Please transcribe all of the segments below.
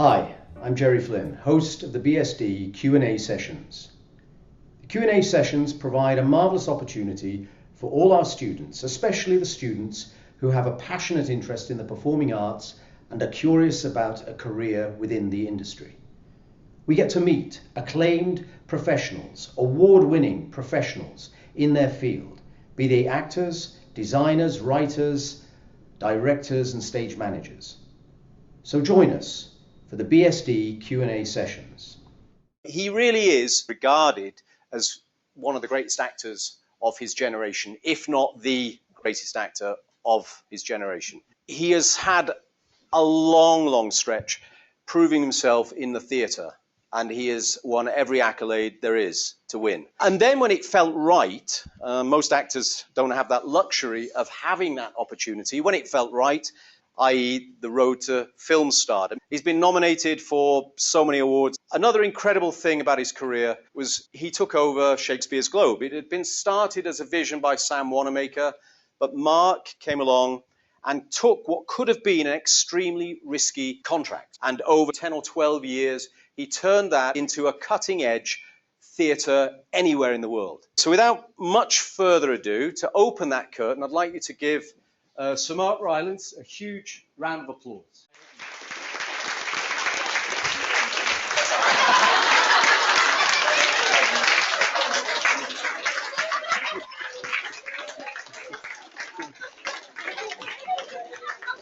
Hi, I'm Jerry Flynn, host of the BSD Q&A sessions. The Q&A sessions provide a marvellous opportunity for all our students, especially the students who have a passionate interest in the performing arts and are curious about a career within the industry. We get to meet acclaimed professionals, award-winning professionals in their field, be they actors, designers, writers, directors and stage managers. So join us for the BSD Q&A sessions. He really is regarded as one of the greatest actors of his generation, if not the greatest actor of his generation. He has had a long stretch proving himself in the theatre, and he has won every accolade there is to win. And then when it felt right, most actors don't have that luxury of having that opportunity. When it felt right, i.e. the road to film stardom. He's been nominated for so many awards. Another incredible thing about his career was he took over Shakespeare's Globe. It had been started as a vision by Sam Wanamaker, but Mark came along and took what could have been an extremely risky contract. And over 10 or 12 years, he turned that into a cutting-edge theatre anywhere in the world. So without much further ado, to open that curtain, I'd like you to give Sir Mark Rylance a huge round of applause.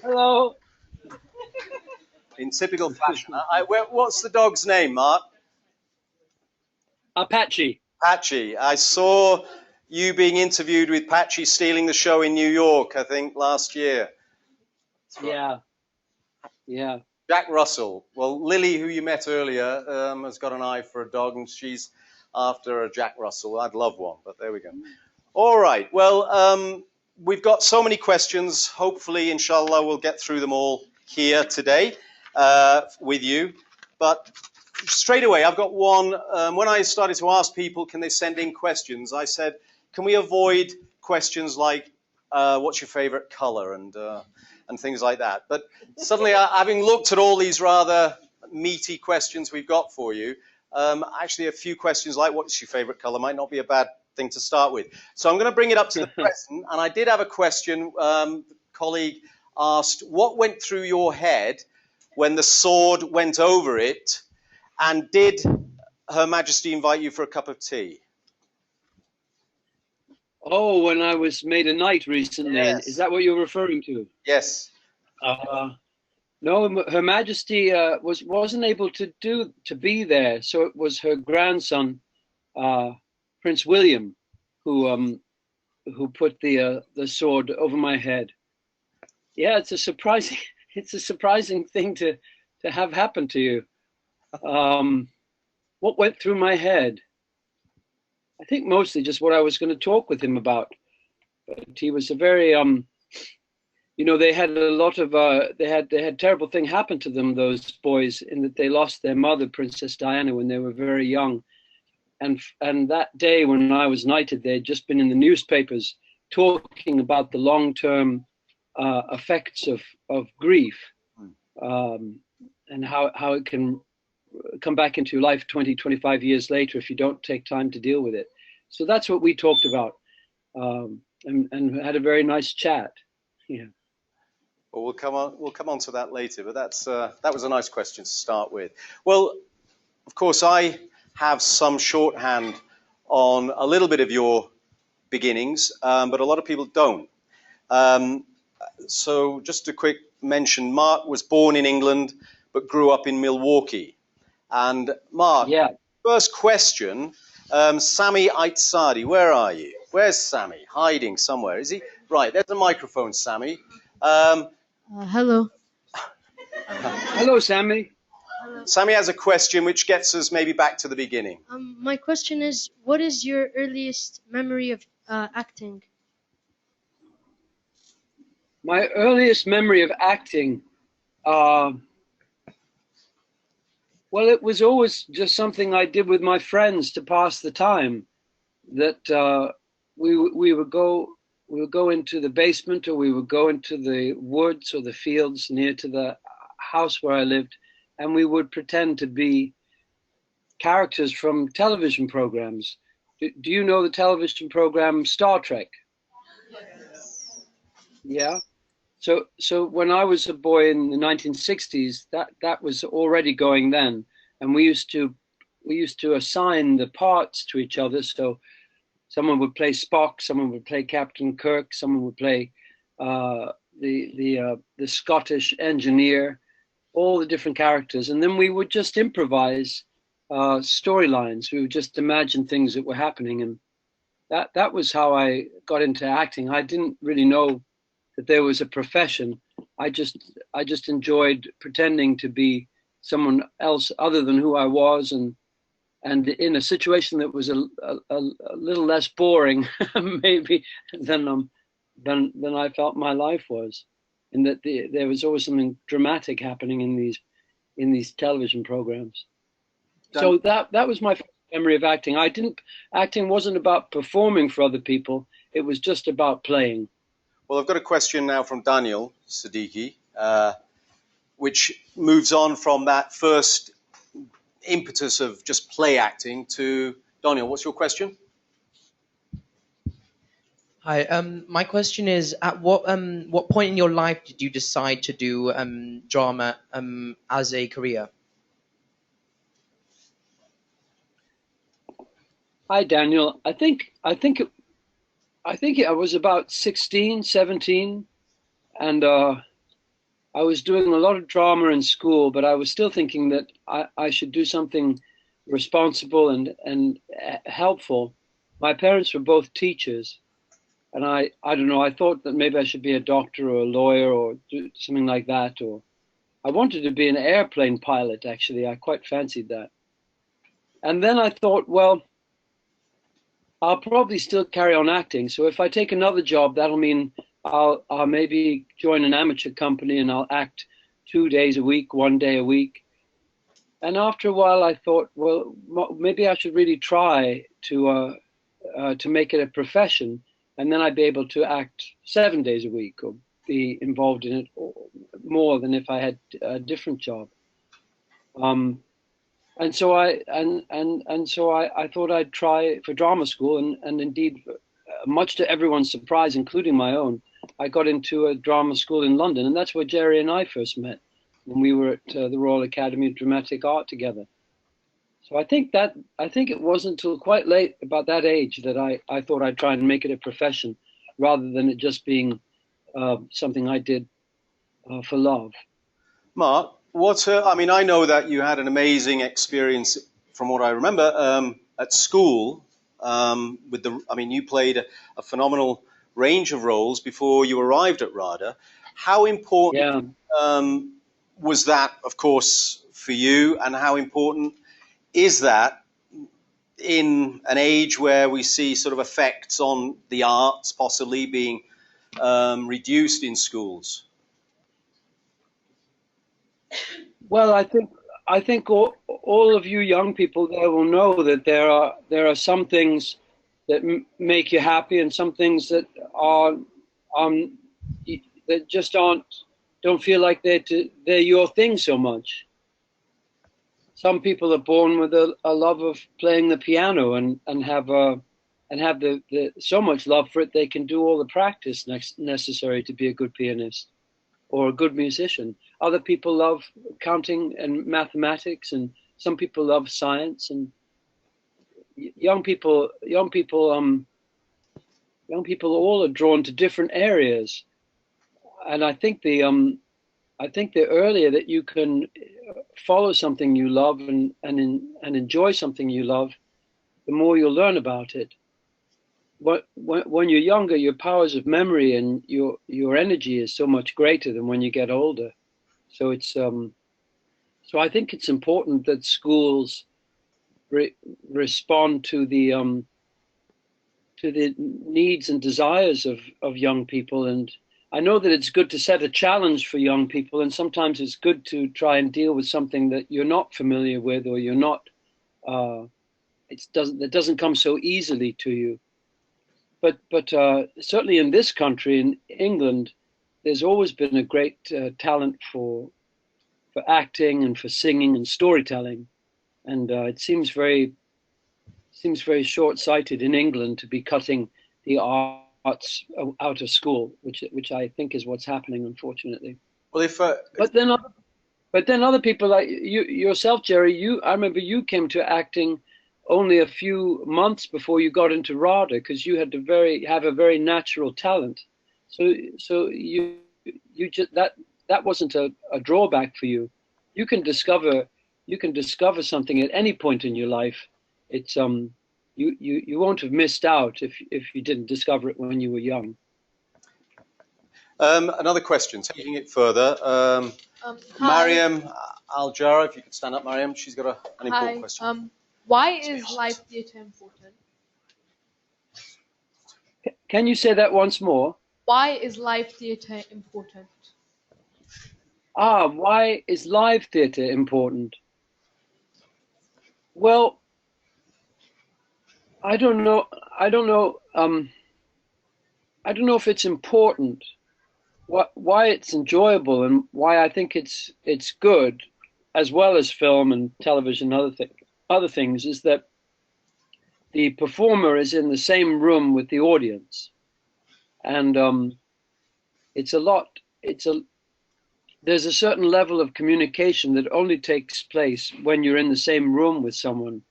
Hello. In typical fashion. What's the dog's name, Mark? Apache. Patchy. I saw you being interviewed with Patchy stealing the show in New York, I think, last year. Yeah. Jack Russell. Well, Lily, who you met earlier, has got an eye for a dog, and she's after a Jack Russell. I'd love one, but there we go. All right. Well, we've got so many questions. Hopefully, inshallah, we'll get through them all here today with you. But straight away, I've got one. When I started to ask people, can they send in questions, I said, can we avoid questions like, what's your favorite color and things like that? But suddenly, having looked at all these rather meaty questions we've got for you, actually a few questions like, what's your favorite color might not be a bad thing to start with. So I'm going to bring it up to the present. And I did have a question. A colleague asked, what went through your head when the sword went over it? And did Her Majesty invite you for a cup of tea? Oh, when I was made a knight recently. Yes. Is that what you're referring to? Yes. No, Her Majesty wasn't able to be there, so it was her grandson, Prince William, who put the sword over my head. Yeah, it's a surprising thing to have happen to you. What went through my head? I think mostly just what I was going to talk with him about. But he was a very, they had a lot of, they had terrible thing happen to them, those boys, in that they lost their mother, Princess Diana, when they were very young. And that day when I was knighted, they had just been in the newspapers talking about the long-term effects of grief, and how it can come back into life 20, 25 years later if you don't take time to deal with it. So that's what we talked about, and had a very nice chat. Yeah. Well, we'll come on to that later, but that was a nice question to start with. Well, of course, I have some shorthand on a little bit of your beginnings, but a lot of people don't. So just a quick mention, Mark was born in England, but grew up in Milwaukee. And Mark, yeah. First question, Sami Aitzadi, where are you? Where's Sami? Hiding somewhere, is he? Right, there's the microphone, Sami. Hello. Hello, Sami. Hello. Sami has a question which gets us maybe back to the beginning. My question is, what is your earliest memory of acting? My earliest memory of acting, well, it was always just something I did with my friends to pass the time. That we would go into the basement, or we would go into the woods or the fields near to the house where I lived, and we would pretend to be characters from television programs. Do you know the television program Star Trek? Yeah. So when I was a boy in the 1960s, that was already going then, and we used to assign the parts to each other. So someone would play Spock, someone would play Captain Kirk, someone would play the Scottish engineer, all the different characters, and then we would just improvise storylines. We would just imagine things that were happening, and that was how I got into acting. I didn't really know that there was a profession. I just enjoyed pretending to be someone else other than who I was, and in a situation that was a little less boring, maybe than I felt my life was, in that there was always something dramatic happening in these television programs. So that was my first memory of acting. Acting wasn't about performing for other people. It was just about playing. Well, I've got a question now from Daniel Siddiqui, which moves on from that first impetus of just play acting to Daniel. What's your question? Hi. My question is: at what point in your life did you decide to do drama as a career? Hi, Daniel. I think I was about 16, 17, and I was doing a lot of drama in school, but I was still thinking that I should do something responsible and helpful. My parents were both teachers, and I don't know, I thought that maybe I should be a doctor or a lawyer or do something like that, or I wanted to be an airplane pilot, actually. I quite fancied that. And then I thought, well, I'll probably still carry on acting. So if I take another job, that'll mean I'll maybe join an amateur company and I'll act 2 days a week, 1 day a week. And after a while, I thought, well, maybe I should really try to make it a profession, and then I'd be able to act 7 days a week or be involved in it more than if I had a different job. And so I thought I'd try for drama school, and indeed, much to everyone's surprise, including my own, I got into a drama school in London, and that's where Jerry and I first met when we were at the Royal Academy of Dramatic Art together. So I think it wasn't until quite late, about that age, that I thought I'd try and make it a profession, rather than it just being something I did for love. Mark, I know that you had an amazing experience, from what I remember, at school. You played a phenomenal range of roles before you arrived at RADA. How important was that, of course, for you, and how important is that in an age where we see sort of effects on the arts possibly being reduced in schools? Well, I think all of you young people there will know that there are some things that make you happy, and some things that are that just don't feel like they're your thing so much. Some people are born with a love of playing the piano and have so much love for it they can do all the practice necessary to be a good pianist or a good musician. Other people love counting and mathematics, and some people love science. And young people all are drawn to different areas. And I think the earlier that you can follow something you love and enjoy something you love, the more you'll learn about it. But when you're younger, your powers of memory and your energy is so much greater than when you get older. So it's so I think it's important that schools respond to the needs and desires of young people. And I know that it's good to set a challenge for young people, and sometimes it's good to try and deal with something that you're not familiar with, or you're not that doesn't come so easily to you. But certainly in this country, in England, there's always been a great talent for acting and for singing and storytelling, and it seems very short-sighted in England to be cutting the arts out of school, which I think is what's happening, unfortunately. Well, if But then other people like you yourself, Jerry, I remember you came to acting only a few months before you got into RADA, because you had to have a very natural talent. So you just that wasn't a drawback for you. You can discover something at any point in your life. It's you won't have missed out if you didn't discover it when you were young. another question, taking it further. Mariam Al-Jara, if you could stand up, Mariam. She's got an important question. Why is live theatre important? Can you say that once more? Why is live theatre important? Why is live theatre important? Well, I don't know if it's important. Why it's enjoyable and why I think it's good, as well as film and television and other things, is that the performer is in the same room with the audience, and there's a certain level of communication that only takes place when you're in the same room with someone.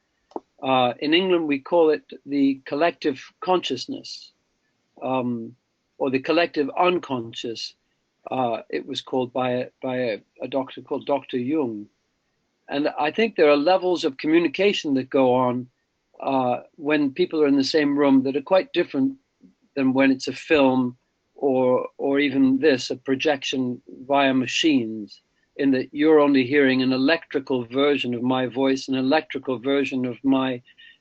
In England, we call it the collective consciousness, or the collective unconscious. It was called by a doctor called Dr. Jung. And I think there are levels of communication that go on when people are in the same room that are quite different than when it's a film or even a projection via machines, in that you're only hearing an electrical version of my voice, an electrical version of my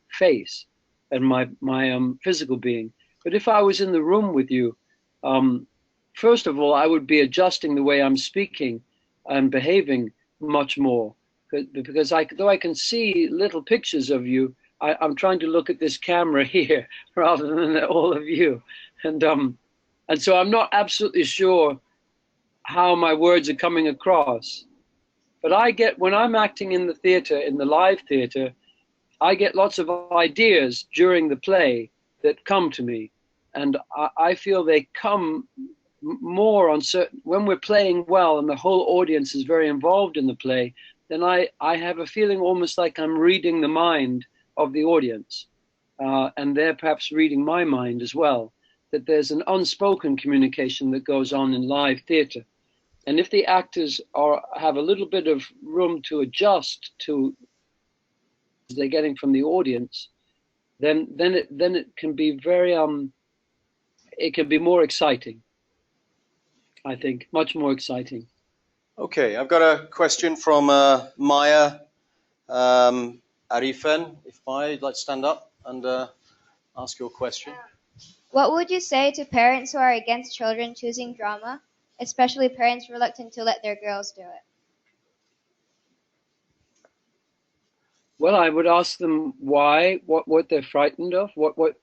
face and my physical being. But if I was in the room with you, first of all, I would be adjusting the way I'm speaking and behaving much more, because though I can see little pictures of you, I'm trying to look at this camera here rather than all of you, and so I'm not absolutely sure how my words are coming across. But when I'm acting in the theater, in the live theater, I get lots of ideas during the play that come to me, and I feel they come more on when we're playing well and the whole audience is very involved in the play, then I have a feeling almost like I'm reading the mind of the audience, and they're perhaps reading my mind as well, that there's an unspoken communication that goes on in live theater. And if the actors have a little bit of room to adjust to they're getting from the audience, then it can be very it can be more exciting. I think much more exciting. Okay, I've got a question from Maya Arifen. If Maya, you'd like to stand up and ask your question. What would you say to parents who are against children choosing drama, especially parents reluctant to let their girls do it? Well, I would ask them why, what they're frightened of, what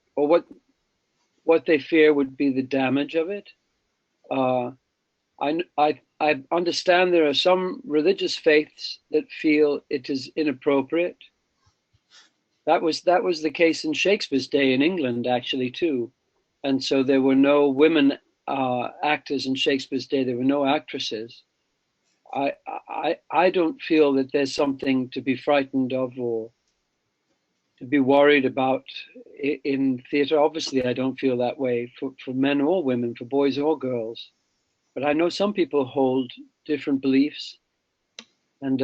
they fear would be the damage of it. I understand there are some religious faiths that feel it is inappropriate. That was the case in Shakespeare's day in England, actually, too. And so there were no women actors in Shakespeare's day. There were no actresses. I don't feel that there's something to be frightened of or to be worried about in theatre. Obviously, I don't feel that way for men or women, for boys or girls. But I know some people hold different beliefs, and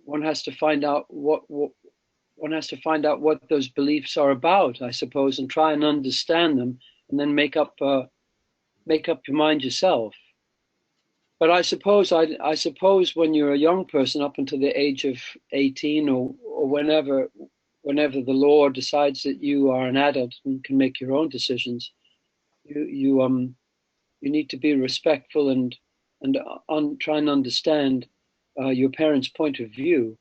one has to find out what those beliefs are about, I suppose, and try and understand them, and then make up your mind yourself. But I suppose when you're a young person, up until the age of 18 or whenever the law decides that you are an adult and can make your own decisions, you need to be respectful and try and understand your parents' point of view.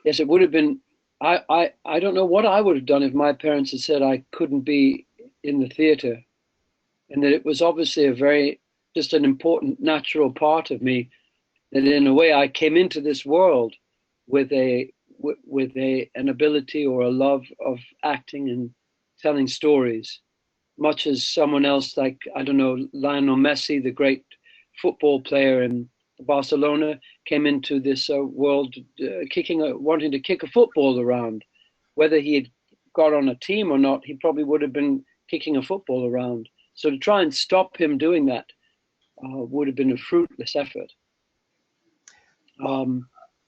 Yes, it would have been. I don't know what I would have done if my parents had said I couldn't be in the theatre, and that it was obviously just an important natural part of me, that in a way I came into this world with an ability or a love of acting and telling stories, much as someone else like, I don't know, Lionel Messi, the great football player in Barcelona, came into this world wanting to kick a football around. Whether he had got on a team or not, he probably would have been kicking a football around. So to try and stop him doing that would have been a fruitless effort.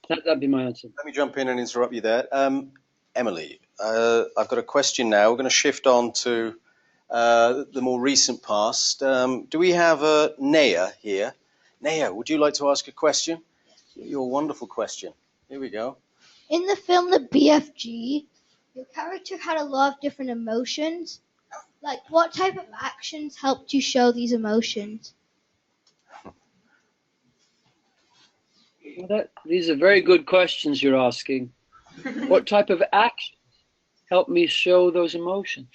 That'd be my answer. Let me jump in and interrupt you there. Emily, I've got a question now. We're going to shift on to the more recent past. Do we have Naya here? Naya, would you like to ask a question? Your wonderful question. Here we go. In the film The BFG, your character had a lot of different emotions. Like, what type of actions helped you show these emotions? Well, these are very good questions you're asking. What type of actions helped me show those emotions?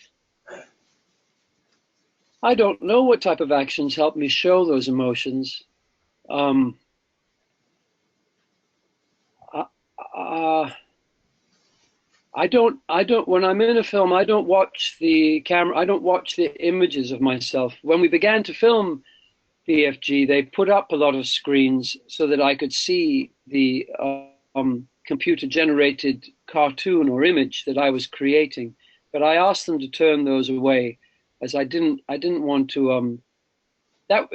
I don't know what type of actions helped me show those emotions. I don't, when I'm in a film, I don't watch the camera, I don't watch the images of myself. When we began to film BFG, they put up a lot of screens so that I could see the computer-generated cartoon or image that I was creating. But I asked them to turn those away, as I didn't want to. That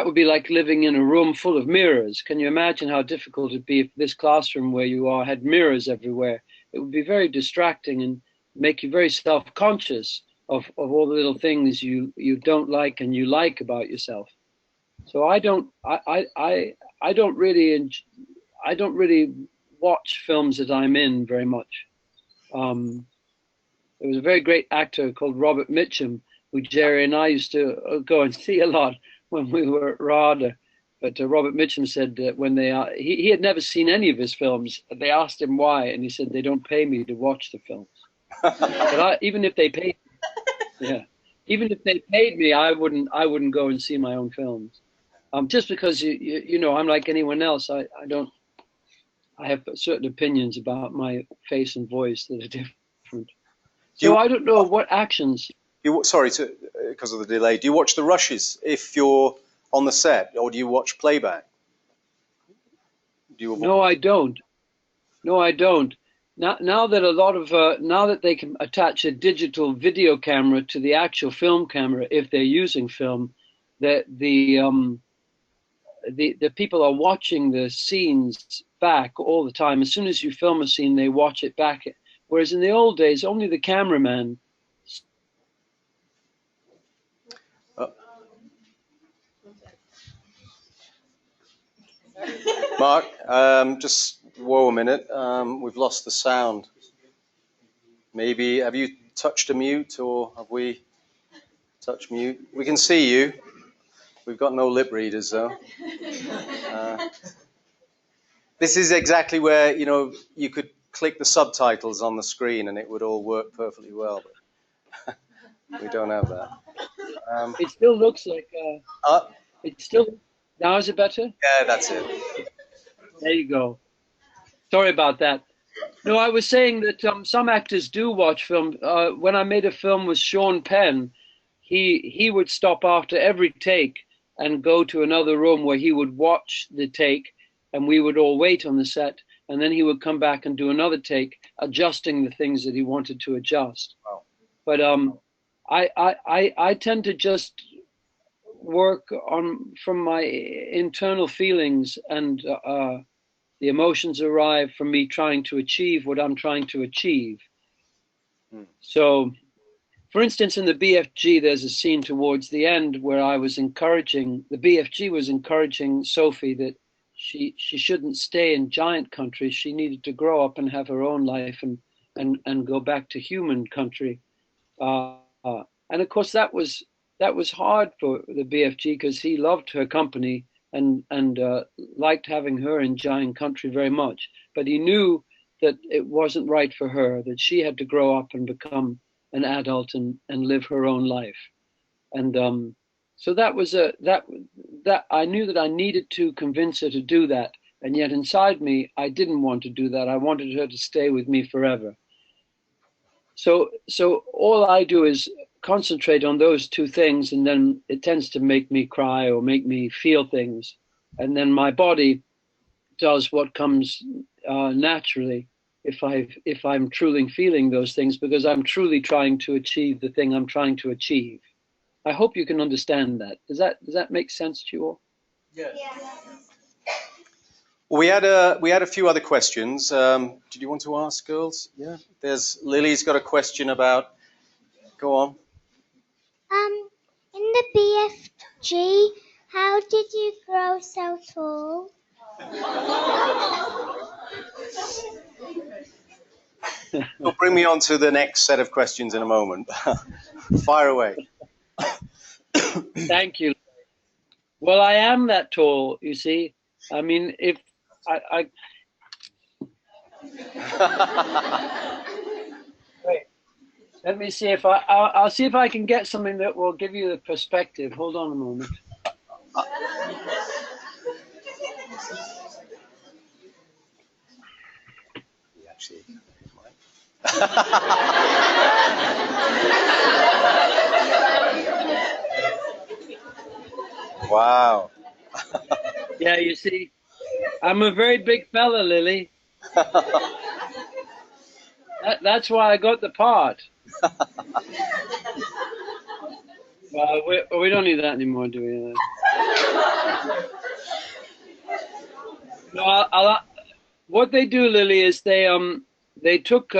would be like living in a room full of mirrors. Can you imagine how difficult it'd be if this classroom where you are had mirrors everywhere? It would be very distracting and make you very self-conscious of all the little things you don't like and you like about yourself. So I don't really watch films that I'm in very much. There was a very great actor called Robert Mitchum, who Jerry and I used to go and see a lot when we were at RADA. But Robert Mitchum said that when he had never seen any of his films. They asked him why, and he said, they don't pay me to watch the films. But even if they paid, even if they paid me, I wouldn't go and see my own films. Just because you know, I'm like anyone else. I have certain opinions about my face and voice that are different. So I don't know what actions. Because of the delay. Do you watch the rushes if you're on the set, or do you watch playback? No, I don't. No, I don't. Now that now that they can attach a digital video camera to the actual film camera, if they're using film, that the people are watching the scenes back all the time. As soon as you film a scene, they watch it back. Whereas in the old days, only the cameraman. Mark, just whoa a minute. We've lost the sound. Maybe have you touched a mute, or have we touched mute? We can see you. We've got no lip readers though. This is exactly where you could click the subtitles on the screen and it would all work perfectly well. But we don't have that. It still looks like. It's still. Now is it better? Yeah, that's it. There you go. Sorry about that. No, I was saying that some actors do watch film. When I made a film with Sean Penn, he would stop after every take and go to another room where he would watch the take, and we would all wait on the set, and then he would come back and do another take, adjusting the things that he wanted to adjust. Wow. But I tend to just work from my internal feelings, and the emotions arrive from me trying to achieve what I'm trying to achieve. So, for instance, in the BFG, there's a scene towards the end where the BFG was encouraging Sophie that she shouldn't stay in giant country. She needed to grow up and have her own life and go back to human country. And of course, that was hard for the BFG because he loved her company and liked having her in giant country very much. But he knew that it wasn't right for her, that she had to grow up and become an adult and live her own life. And so that was that I knew that I needed to convince her to do that. And yet inside me, I didn't want to do that. I wanted her to stay with me forever. So all I do is concentrate on those two things, and then it tends to make me cry or make me feel things. And then my body does what comes naturally if I'm truly feeling those things, because I'm truly trying to achieve the thing I'm trying to achieve. I hope you can understand that. Does that make sense to you all? Yes. We had a few other questions. Did you want to ask, girls? Yeah. There's Lily's got a question about. Go on. In the BFG, how did you grow so tall? You'll bring me on to the next set of questions in a moment. Fire away. Thank you. Well, I am that tall, you see. I mean, if I wait, let me see if I'll see if I can get something that will give you the perspective. Hold on a moment. Wow. Yeah, you see, I'm a very big fella, Lily. That's why I got the part. Well, we don't need that anymore, do we? No, what they do, Lily, is they took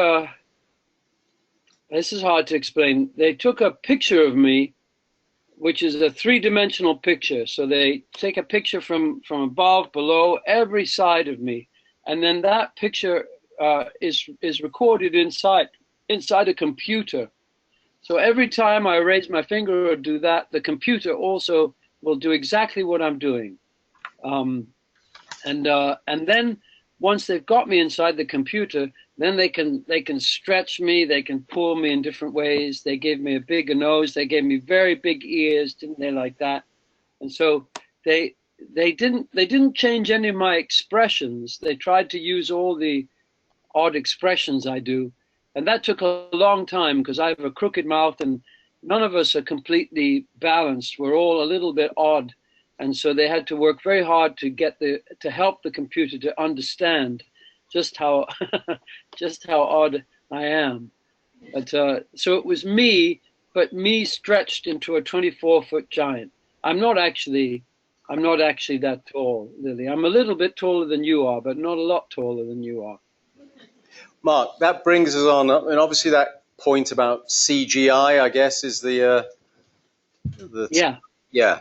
this is hard to explain. They took a picture of me, which is a three-dimensional picture. So they take a picture from above, below, every side of me, and then that picture is recorded inside a computer. So every time I raise my finger or do that, the computer also will do exactly what I'm doing. And then once they've got me inside the computer, then they can stretch me, they can pull me in different ways. They gave me a bigger nose, they gave me very big ears, didn't they, like that? And so they didn't change any of my expressions. They tried to use all the odd expressions I do, and that took a long time because I have a crooked mouth and none of us are completely balanced. We're all a little bit odd. And so they had to work very hard to help the computer to understand just how odd I am. But so it was me, but me stretched into a 24-foot giant. I'm not actually that tall, Lily. I'm a little bit taller than you are, but not a lot taller than you are. Mark, that brings us on, and obviously that point about CGI, I guess, is the yeah.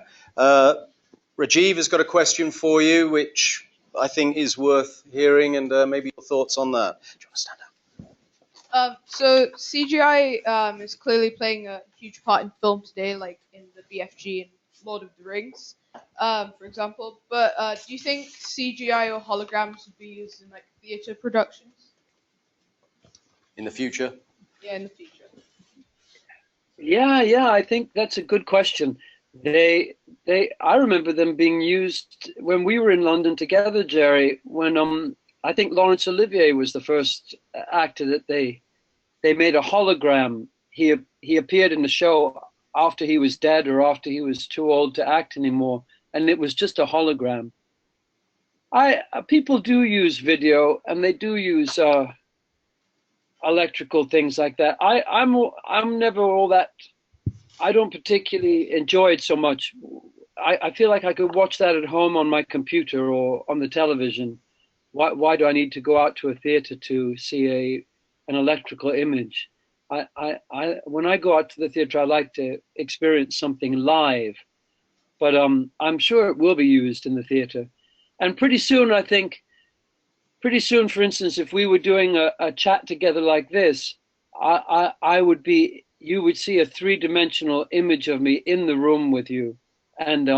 Rajiv has got a question for you, which I think is worth hearing, and maybe your thoughts on that. Do you want to stand up? So CGI is clearly playing a huge part in film today, like in the BFG and Lord of the Rings, for example. But do you think CGI or holograms would be used in like theatre productions? In the future? Yeah, in the future. Yeah, I think that's a good question. I remember them being used when we were in London together, Jerry, when I think Laurence Olivier was the first actor that they made a hologram. He appeared in the show after he was dead or after he was too old to act anymore, and it was just a hologram. People do use video, and they do use electrical things like that. I'm never all that. I don't particularly enjoy it so much. I feel like I could watch that at home on my computer or on the television. Why do I need to go out to a theater to see an electrical image? When I go out to the theater, I like to experience something live. But I'm sure it will be used in the theater. And pretty soon, for instance, if we were doing a chat together like this, you would see a three-dimensional image of me in the room with you. And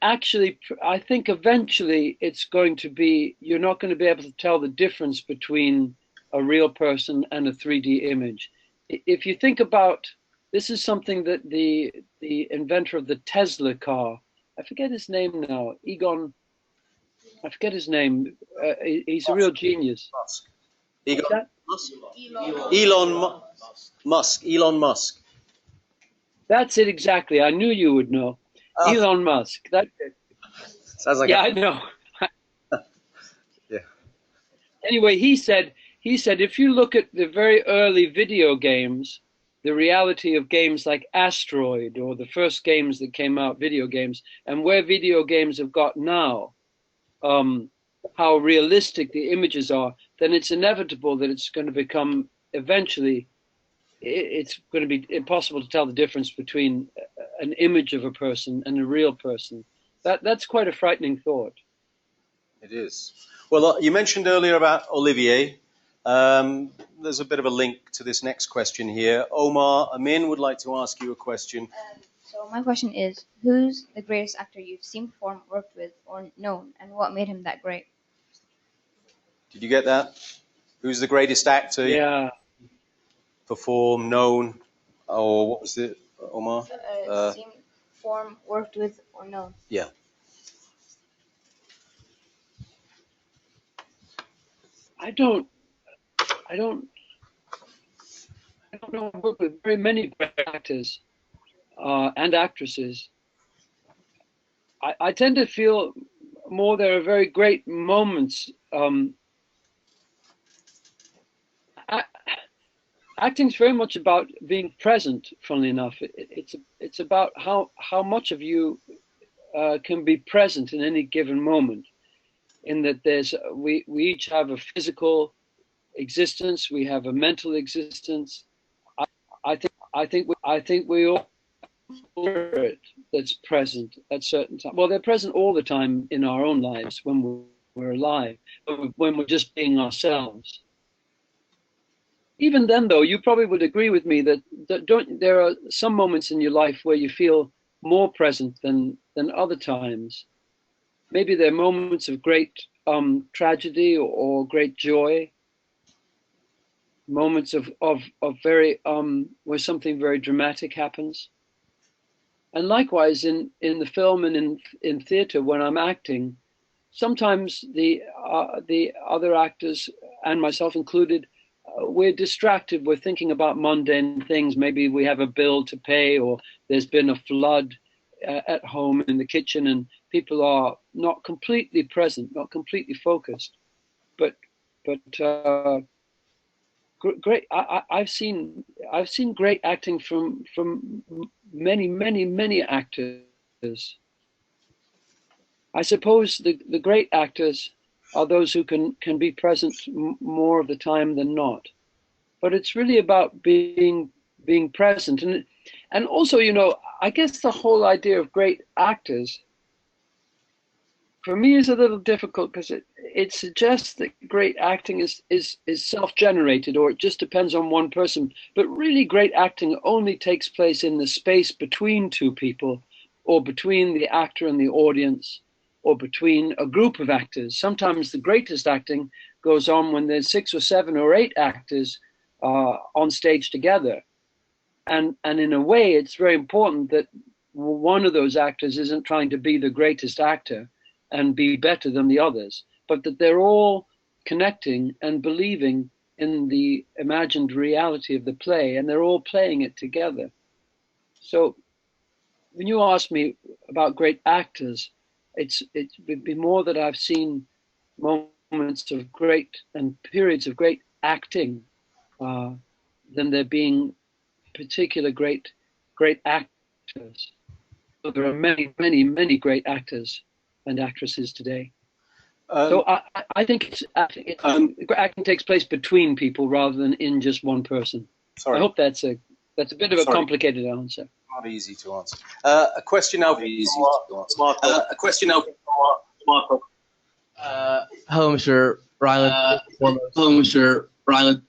actually, I think eventually it's going to be, you're not going to be able to tell the difference between a real person and a 3D image. If you think about, this is something that the inventor of the Tesla car, I forget his name now, I forget his name. He's a real genius. Musk. What's that? Elon Musk. That's it exactly. I knew you would know. Elon Musk. That. Sounds like Yeah, I know. Yeah. Anyway, he said if you look at the very early video games, the reality of games like Asteroid or the first games that came out, video games, and where video games have got now, how realistic the images are, then it's inevitable that it's going to become eventually, it's going to be impossible to tell the difference between an image of a person and a real person. That's quite a frightening thought. It is. Well, you mentioned earlier about Olivier. There's a bit of a link to this next question here. Omar Amin would like to ask you a question. So my question is, who's the greatest actor you've seen perform, worked with, or known, and what made him that great? Did you get that? Who's the greatest actor? Yeah. Perform, known, or what was it, Omar? Seen, perform, worked with, or known. Yeah. I don't know. I work with very many great actors and actresses. I tend to feel more there are very great moments. Acting's very much about being present. Funnily enough, it's about how much of you can be present in any given moment. In that we each have a physical existence, we have a mental existence. I think we all spirit that's present at certain times. Well, they're present all the time in our own lives when we're alive, when we're just being ourselves. Even then, though, you probably would agree with me that there are some moments in your life where you feel more present than other times. Maybe there are moments of great tragedy or great joy. Moments of very where something very dramatic happens. And likewise in the film and in theater, when I'm acting, sometimes the other actors and myself included, we're distracted. We're thinking about mundane things. Maybe we have a bill to pay, or there's been a flood at home in the kitchen, and people are not completely present, not completely focused. But great. I've seen great acting from many actors. I suppose the great actors are those who can be present more of the time than not. But it's really about being present, and also, I guess the whole idea of great actors for me is a little difficult because it suggests that great acting is self-generated, or it just depends on one person. But really, great acting only takes place in the space between two people, or between the actor and the audience, or between a group of actors. Sometimes the greatest acting goes on when there's 6 or 7 or 8 actors on stage together. And in a way, it's very important that one of those actors isn't trying to be the greatest actor and be better than the others, but that they're all connecting and believing in the imagined reality of the play, and they're all playing it together. So when you ask me about great actors, it would be more that I've seen moments of great and periods of great acting than there being particular great actors. So there are many great actors and actresses today. So I think acting takes place between people rather than in just one person. Sorry. I hope that's a bit of a complicated answer. Not easy to answer. A question now. A question now. Hello, Mr. Rylance. Hello, Mr. Rylance.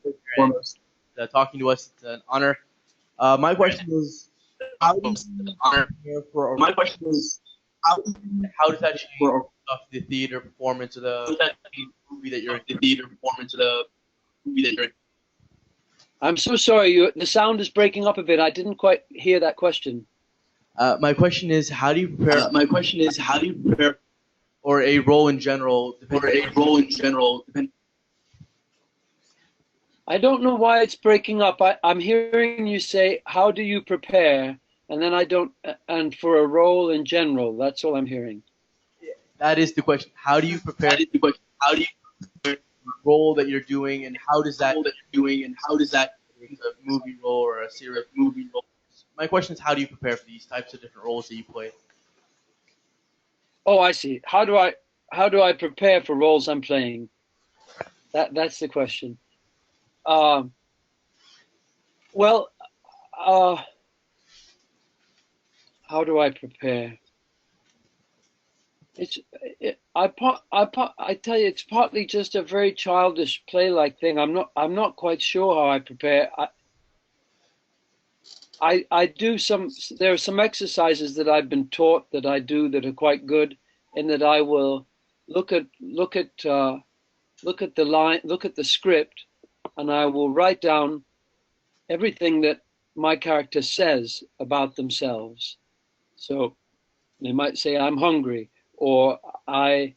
Talking to us, it's an honor. My question is, how does that change the theater performance of the movie that you're in? I'm so sorry. The sound is breaking up a bit. I didn't quite hear that question. My question is, how do you prepare? or a role in general? I don't know why it's breaking up. I'm hearing you say, how do you prepare? And then I don't, and for a role in general, that's all I'm hearing. That is the question. How do you prepare for the role that you're doing, and how does that a movie role or a serious movie role? My question is, how do you prepare for these types of different roles that you play? Oh, I see. How do I prepare for roles I'm playing? That's the question. Well, how do I prepare? I tell you, it's partly just a very childish play-like thing. I'm not quite sure how I prepare. I do there are some exercises that I've been taught that I do that are quite good, in that I will look at the script, and I will write down everything that my character says about themselves. So they might say, "I'm hungry," or I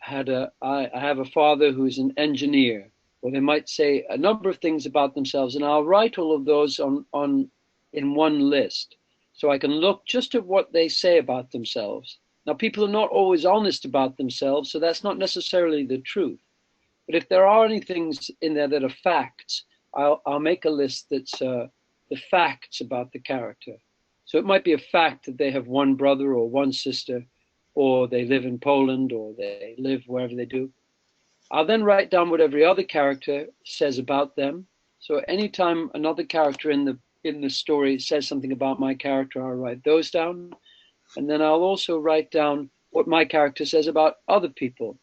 have a father who's an engineer," or they might say a number of things about themselves, and I'll write all of those in one list, so I can look just at what they say about themselves. Now, people are not always honest about themselves, so that's not necessarily the truth. But if there are any things in there that are facts, I'll make a list that's the facts about the character. So it might be a fact that they have one brother or one sister, or they live in Poland, or they live wherever they do. I'll then write down what every other character says about them. So anytime another character in the story says something about my character, I'll write those down. And then I'll also write down what my character says about other people.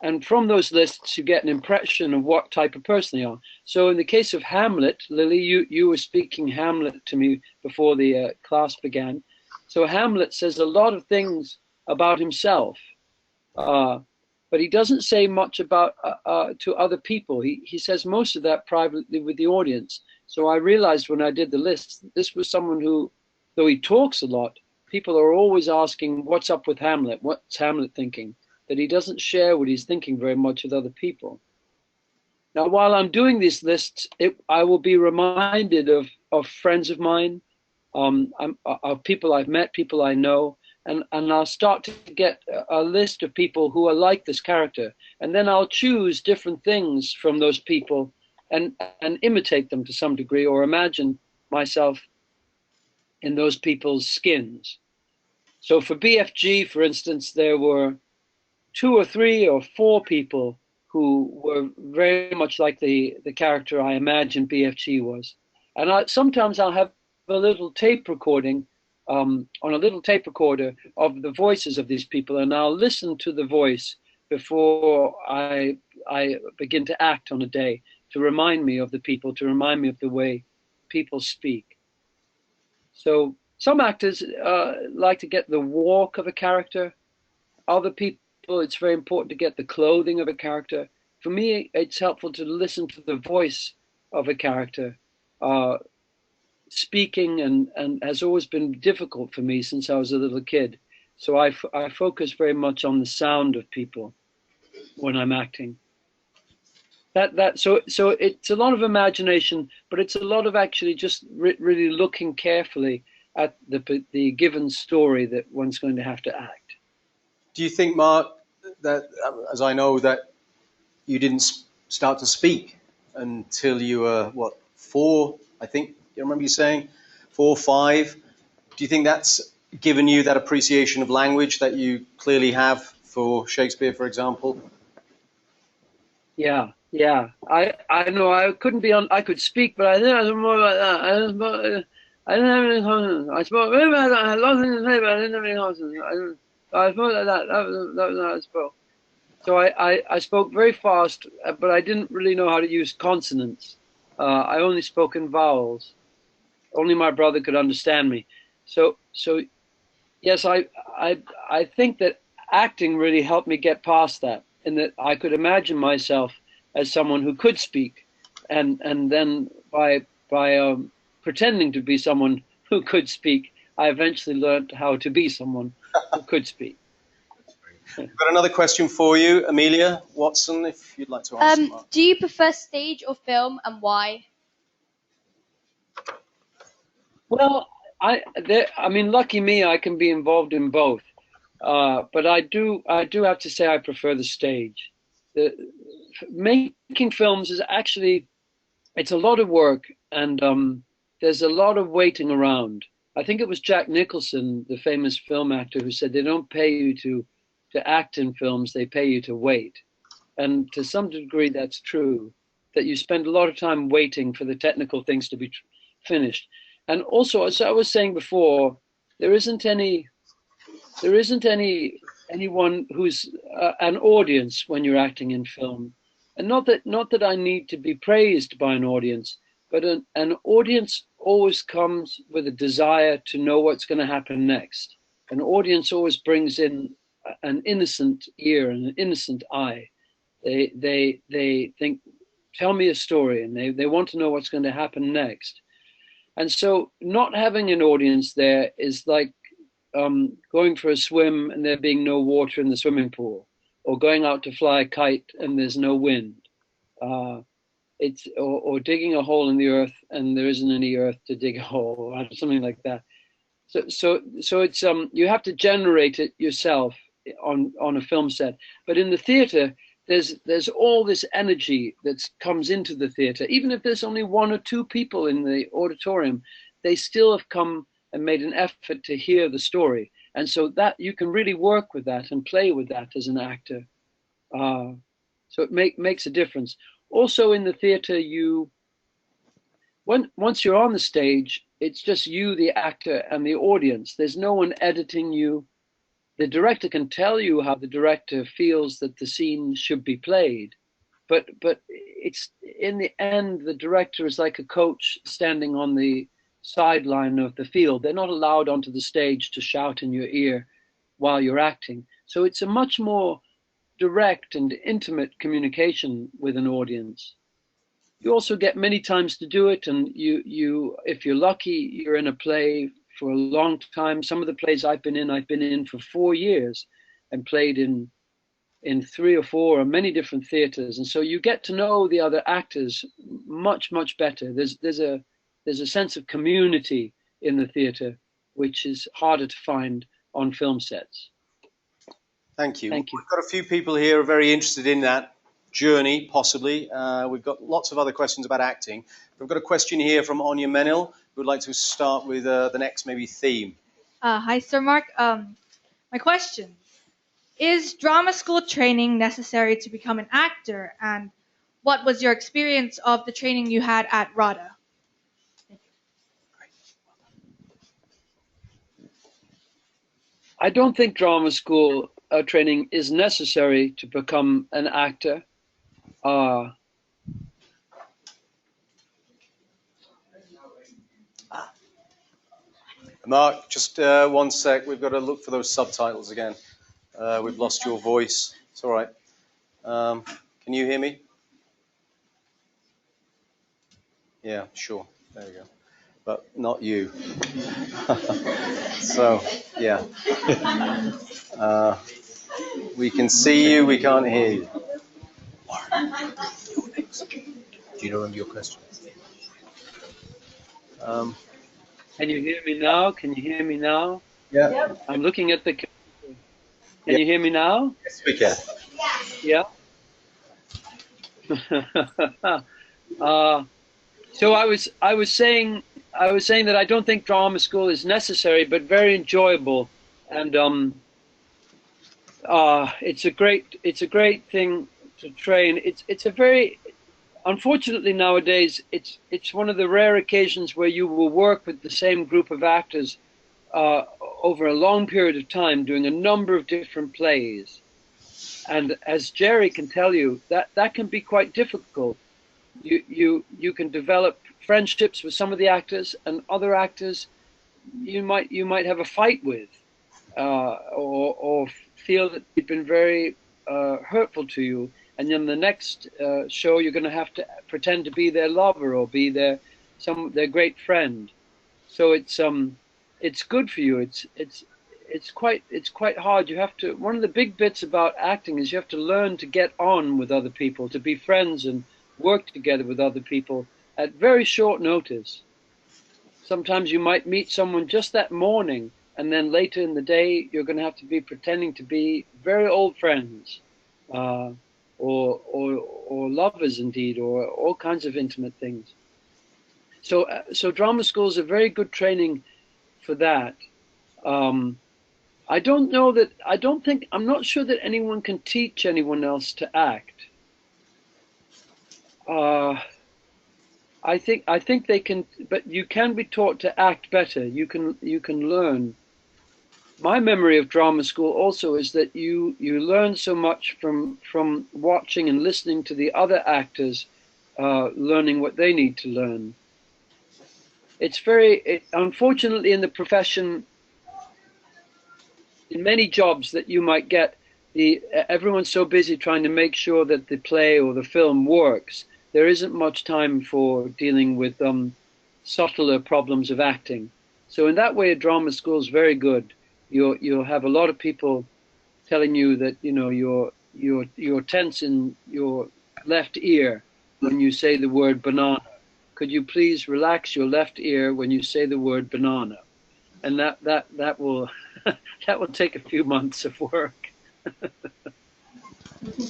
And from those lists, you get an impression of what type of person they are. So in the case of Hamlet, Lily, you were speaking Hamlet to me before the class began. So Hamlet says a lot of things about himself, but he doesn't say much about to other people. He says most of that privately with the audience. So I realized when I did the list, this was someone who, though he talks a lot, people are always asking, what's up with Hamlet? What's Hamlet thinking? That he doesn't share what he's thinking very much with other people. Now, while I'm doing these lists, I will be reminded of friends of mine, of people I've met, people I know, and I'll start to get a list of people who are like this character. And then I'll choose different things from those people and imitate them to some degree, or imagine myself in those people's skins. So for BFG, for instance, there were 2 or 3 or 4 people who were very much like the character I imagined BFG was. And sometimes I'll have a little tape recording on a little tape recorder of the voices of these people, and I'll listen to the voice before I begin to act on a day, to remind me of the people, to remind me of the way people speak. So some actors like to get the walk of a character. Other people, it's very important to get the clothing of a character. For me, it's helpful to listen to the voice of a character. Speaking and has always been difficult for me since I was a little kid. So I focus very much on the sound of people when I'm acting. So it's a lot of imagination, but it's a lot of actually just really looking carefully at the given story that one's going to have to act. Do you think, Mark, that, as I know, that you didn't start to speak until you were, 4, I think, you remember you saying? 4 or 5. Do you think that's given you that appreciation of language that you clearly have for Shakespeare, for example? Yeah. I know I couldn't be on. I could speak, but I think I was more like that. I didn't have any confidence. I spoke. I had lots of things to say, but I didn't have any confidence. I spoke like that. That was how I spoke. So I spoke very fast, but I didn't really know how to use consonants. I only spoke in vowels. Only my brother could understand me. So yes, I think that acting really helped me get past that, in that I could imagine myself as someone who could speak, and then by pretending to be someone who could speak, I eventually learned how to be someone who could speak. We've got another question for you, Amelia Watson, if you'd like to answer. Do you prefer stage or film, and why? Well, I mean, lucky me, I can be involved in both. But I do have to say I prefer the stage. Making films is actually, it's a lot of work, and there's a lot of waiting around. I think it was Jack Nicholson, the famous film actor, who said they don't pay you to act in films, they pay you to wait. And to some degree, that's true, that you spend a lot of time waiting for the technical things to be finished. And also, as I was saying before, there isn't anyone who's an audience when you're acting in film. And not that I need to be praised by an audience, but an audience always comes with a desire to know what's going to happen next. An audience always brings in an innocent ear and an innocent eye. They think, tell me a story, and they want to know what's going to happen next. And so not having an audience there is like going for a swim and there being no water in the swimming pool, or going out to fly a kite and there's no wind. Or digging a hole in the earth and there isn't any earth to dig a hole, or something like that. So it's you have to generate it yourself on a film set. But in the theater, there's all this energy that comes into the theater. Even if there's only one or two people in the auditorium, they still have come and made an effort to hear the story. And so that you can really work with that and play with that as an actor. So it makes a difference. Also in the theater, once you're on the stage, it's just you, the actor, and the audience. There's no one editing you. The director can tell you how the director feels that the scene should be played, but it's in the end, the director is like a coach standing on the sideline of the field. They're not allowed onto the stage to shout in your ear while you're acting. So it's a much more direct and intimate communication with an audience. You also get many times to do it, and you if you're lucky, you're in a play for a long time. Some of the plays I've been in for 4 years and played in 3 or 4 or many different theaters. And so you get to know the other actors much, much better. There's a sense of community in the theater, which is harder to find on film sets. Thank you. Thank you. We've got a few people here who are very interested in that journey, possibly. We've got lots of other questions about acting. We've got a question here from Anya Menil, who would like to start with the next maybe theme. Hi, Sir Mark. My question, is drama school training necessary to become an actor? And what was your experience of the training you had at RADA? I don't think drama school training is necessary to become an actor. Mark, just 1 sec. We've got to look for those subtitles again. We've lost your voice. It's all right. Can you hear me? Yeah, sure. There we go. But not you. So, yeah. We can see you, we can't hear you. Do you remember your question? Can you hear me now? Can you hear me now? Yeah. I'm looking at the computer. Can you hear me now? Yes, we can. Yeah. So I was saying that I don't think drama school is necessary, but very enjoyable, and it's a great thing to train. It's a very, unfortunately nowadays, it's one of the rare occasions where you will work with the same group of actors over a long period of time, doing a number of different plays. And as Jerry can tell you, that can be quite difficult. You can develop friendships with some of the actors, and other actors you might have a fight with, or feel that they've been very hurtful to you. And then the next show, you're going to have to pretend to be their lover or be their great friend. So it's good for you. It's quite hard. You have to. One of the big bits about acting is you have to learn to get on with other people, to be friends and work together with other people at very short notice. Sometimes you might meet someone just that morning, and then later in the day you're going to have to be pretending to be very old friends, or lovers indeed, or all kinds of intimate things. So drama school is a very good training for that. I'm not sure that anyone can teach anyone else to act. I think they can, but you can be taught to act better. You can learn. My memory of drama school also is that you learn so much from watching and listening to the other actors, learning what they need to learn. It's unfortunately in the profession, in many jobs that you might get, everyone's so busy trying to make sure that the play or the film works. There isn't much time for dealing with subtler problems of acting. So in that way, a drama school is very good. You'll have a lot of people telling you that you're tense in your left ear when you say the word banana. Could you please relax your left ear when you say the word banana? And that will that will take a few months of work.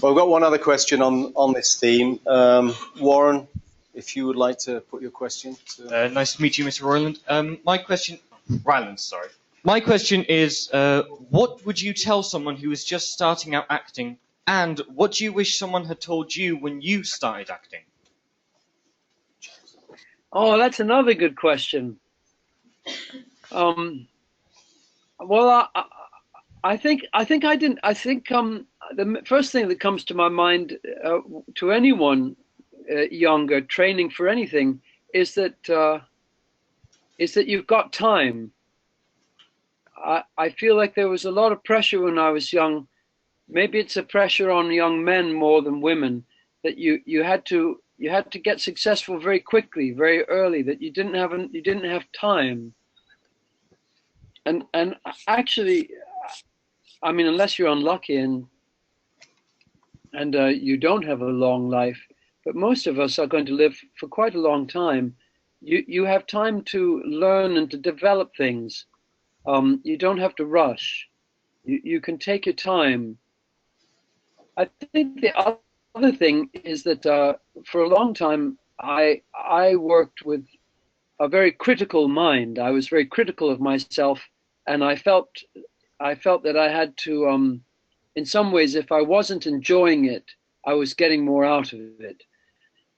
Well, I've got one other question on this theme. Warren, if you would like to put your question. Nice to meet you, Mr. Rylance. Rylance, sorry. My question is, what would you tell someone who is just starting out acting, and what do you wish someone had told you when you started acting? Oh, that's another good question. Well, I think the first thing that comes to my mind to anyone younger training for anything is that you've got time. I feel like there was a lot of pressure when I was young. Maybe it's a pressure on young men more than women, that you had to get successful very quickly, very early. That you didn't have time. And actually, I mean, unless you're unlucky and you don't have a long life, but most of us are going to live for quite a long time. You have time to learn and to develop things. You don't have to rush. You can take your time. I think the other thing is that for a long time I worked with a very critical mind. I was very critical of myself, and I felt that I had to, in some ways, if I wasn't enjoying it, I was getting more out of it.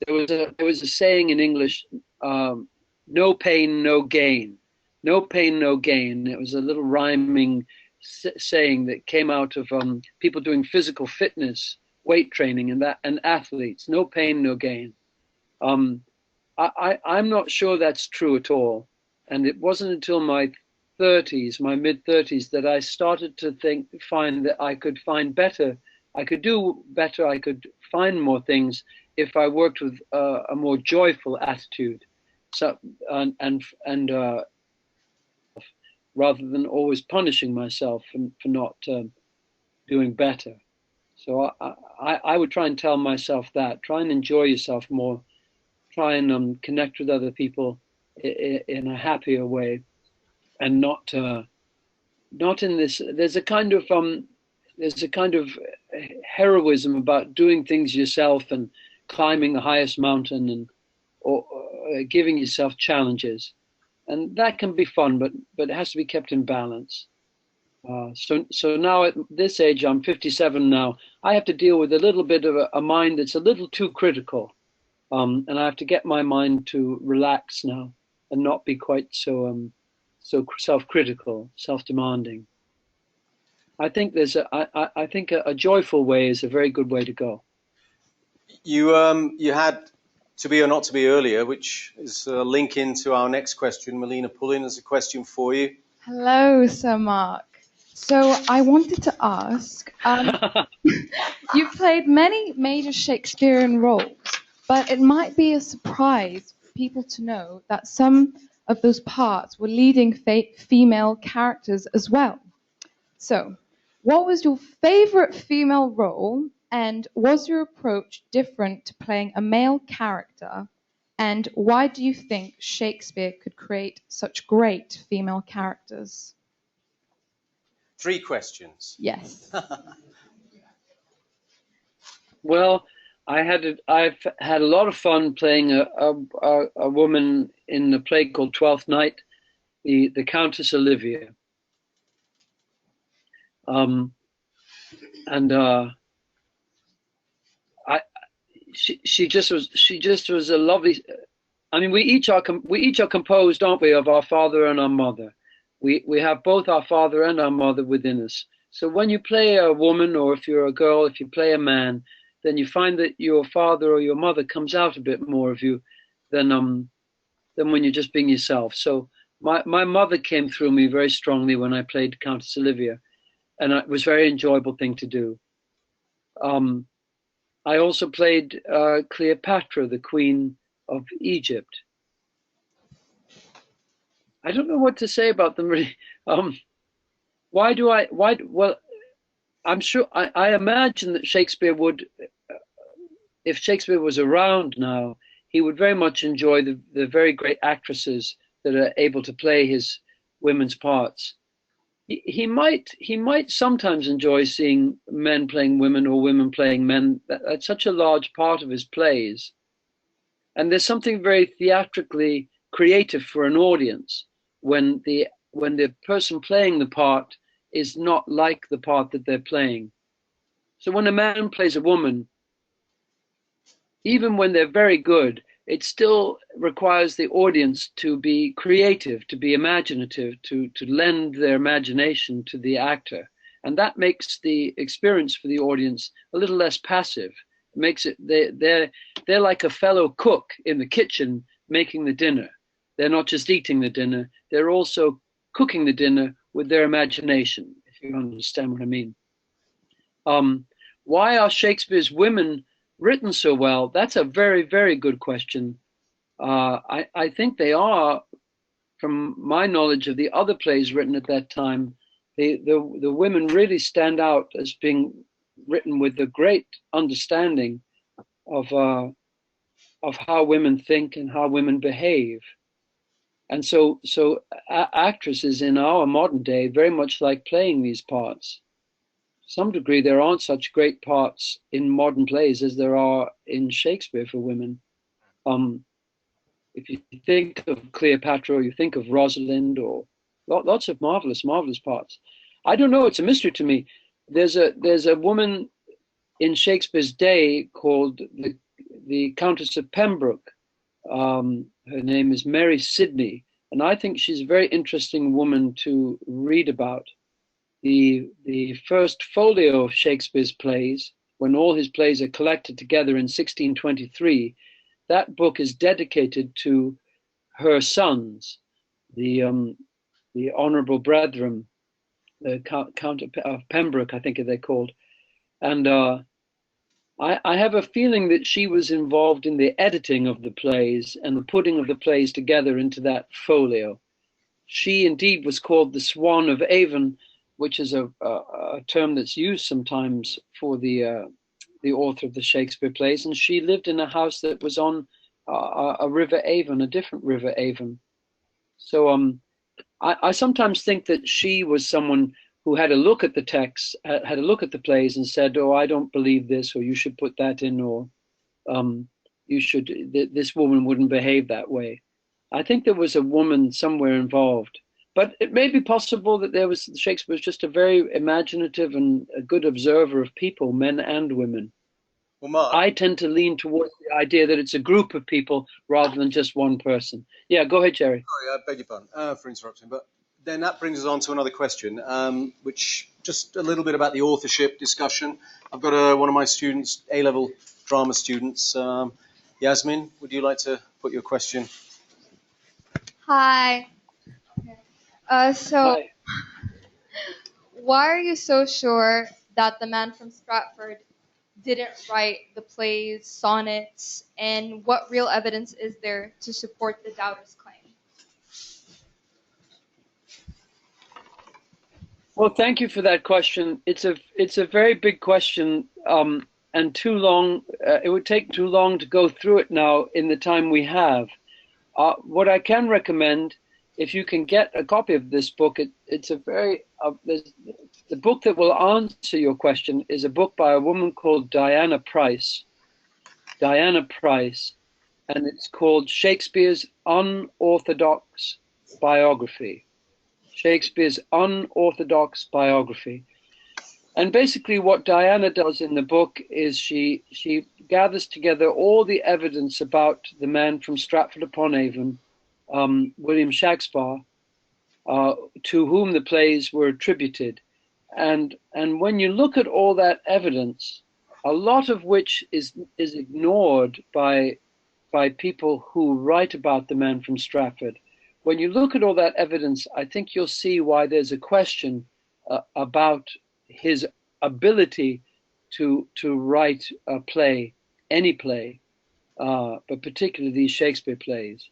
There was a saying in English, no pain, no gain. No pain, no gain. It was a little rhyming saying that came out of people doing physical fitness, weight training, and athletes. No pain, no gain. I'm not sure that's true at all. And it wasn't until my mid-30s, that I started to find that I could find better. I could do better. I could find more things if I worked with a more joyful attitude. So rather than always punishing myself for not doing better. So I would try and tell myself that. Try and enjoy yourself more. Try and connect with other people in a happier way, and not in this. There's a kind of heroism about doing things yourself and climbing the highest mountain or giving yourself challenges. And that can be fun, but it has to be kept in balance. So now at this age, I'm 57 now, I have to deal with a little bit of a mind that's a little too critical. And I have to get my mind to relax now and not be quite so self-critical, self-demanding. I think I think a joyful way is a very good way to go. You had To Be or Not to Be earlier, which is a link into our next question. Melina Pullin has a question for you. Hello, Sir Mark. So I wanted to ask, you've played many major Shakespearean roles, but it might be a surprise for people to know that some of those parts were leading female characters as well. So, what was your favorite female role, and was your approach different to playing a male character? And why do you think Shakespeare could create such great female characters? 3 questions. Yes. Well, I've had a lot of fun playing a woman in a play called Twelfth Night, the Countess Olivia. She just was a lovely. I mean, we each are composed, aren't we, of our father and our mother. We have both our father and our mother within us. So when you play a woman, or if you're a girl, if you play a man, then you find that your father or your mother comes out a bit more of you than when you're just being yourself. So my mother came through me very strongly when I played Countess Olivia, and it was a very enjoyable thing to do. I also played Cleopatra, the Queen of Egypt. I don't know what to say about them really. Well, I'm sure, I imagine that Shakespeare would, if Shakespeare was around now, he would very much enjoy the very great actresses that are able to play his women's parts. He might sometimes enjoy seeing men playing women or women playing men. That's such a large part of his plays. And there's something very theatrically creative for an audience when the person playing the part is not like the part that they're playing. So when a man plays a woman, even when they're very good, it still requires the audience to be creative, to be imaginative, to lend their imagination to the actor. And that makes the experience for the audience a little less passive. It makes it, they're like a fellow cook in the kitchen making the dinner. They're not just eating the dinner, they're also cooking the dinner with their imagination, if you understand what I mean. Why are Shakespeare's women written so well? That's a very, very good question. I think they are, from my knowledge of the other plays written at that time, the women really stand out as being written with a great understanding of how women think and how women behave. And so actresses in our modern day very much like playing these parts. To some degree, there aren't such great parts in modern plays as there are in Shakespeare for women. If you think of Cleopatra, or you think of Rosalind, or lots of marvelous, marvelous parts. I don't know, it's a mystery to me. There's a woman in Shakespeare's day called the Countess of Pembroke. Her name is Mary Sidney, and I think she's a very interesting woman to read about. The first folio of Shakespeare's plays, when all his plays are collected together in 1623, that book is dedicated to her sons, the honorable brethren, the Count of Pembroke, I think they're called. And I have a feeling that she was involved in the editing of the plays and the putting of the plays together into that folio. She indeed was called the Swan of Avon, which is a term that's used sometimes for the author of the Shakespeare plays, and she lived in a house that was on a river Avon, a different river Avon. So I sometimes think that she was someone who had a look at the text, had a look at the plays, and said, "Oh, I don't believe this," or "You should put that in," or "You should. This woman wouldn't behave that way." I think there was a woman somewhere involved. But it may be possible that Shakespeare was just a very imaginative and a good observer of people, men and women. Well, Mark, I tend to lean towards the idea that it's a group of people rather than just one person. Yeah, go ahead, Jerry. Sorry, I beg your pardon for interrupting, but then that brings us on to another question, which just a little bit about the authorship discussion. I've got one of my students, A-level drama students, Yasmin. Would you like to put your question? Hi. Hi. Why are you so sure that the man from Stratford didn't write the plays, sonnets, and what real evidence is there to support the doubter's claim? Well, thank you for that question. It's a very big question, and too long. It would take too long to go through it now in the time we have. What I can recommend, if you can get a copy of this book, it's a very the book that will answer your question is a book by a woman called Diana Price. Diana Price, and it's called Shakespeare's Unorthodox Biography. Shakespeare's Unorthodox Biography. And basically what Diana does in the book is she gathers together all the evidence about the man from Stratford-upon-Avon, William Shakespeare, to whom the plays were attributed. And when you look at all that evidence, a lot of which is ignored by people who write about the man from Stratford. When you look at all that evidence, I think you'll see why there's a question about his ability to write a play, any play, but particularly these Shakespeare plays.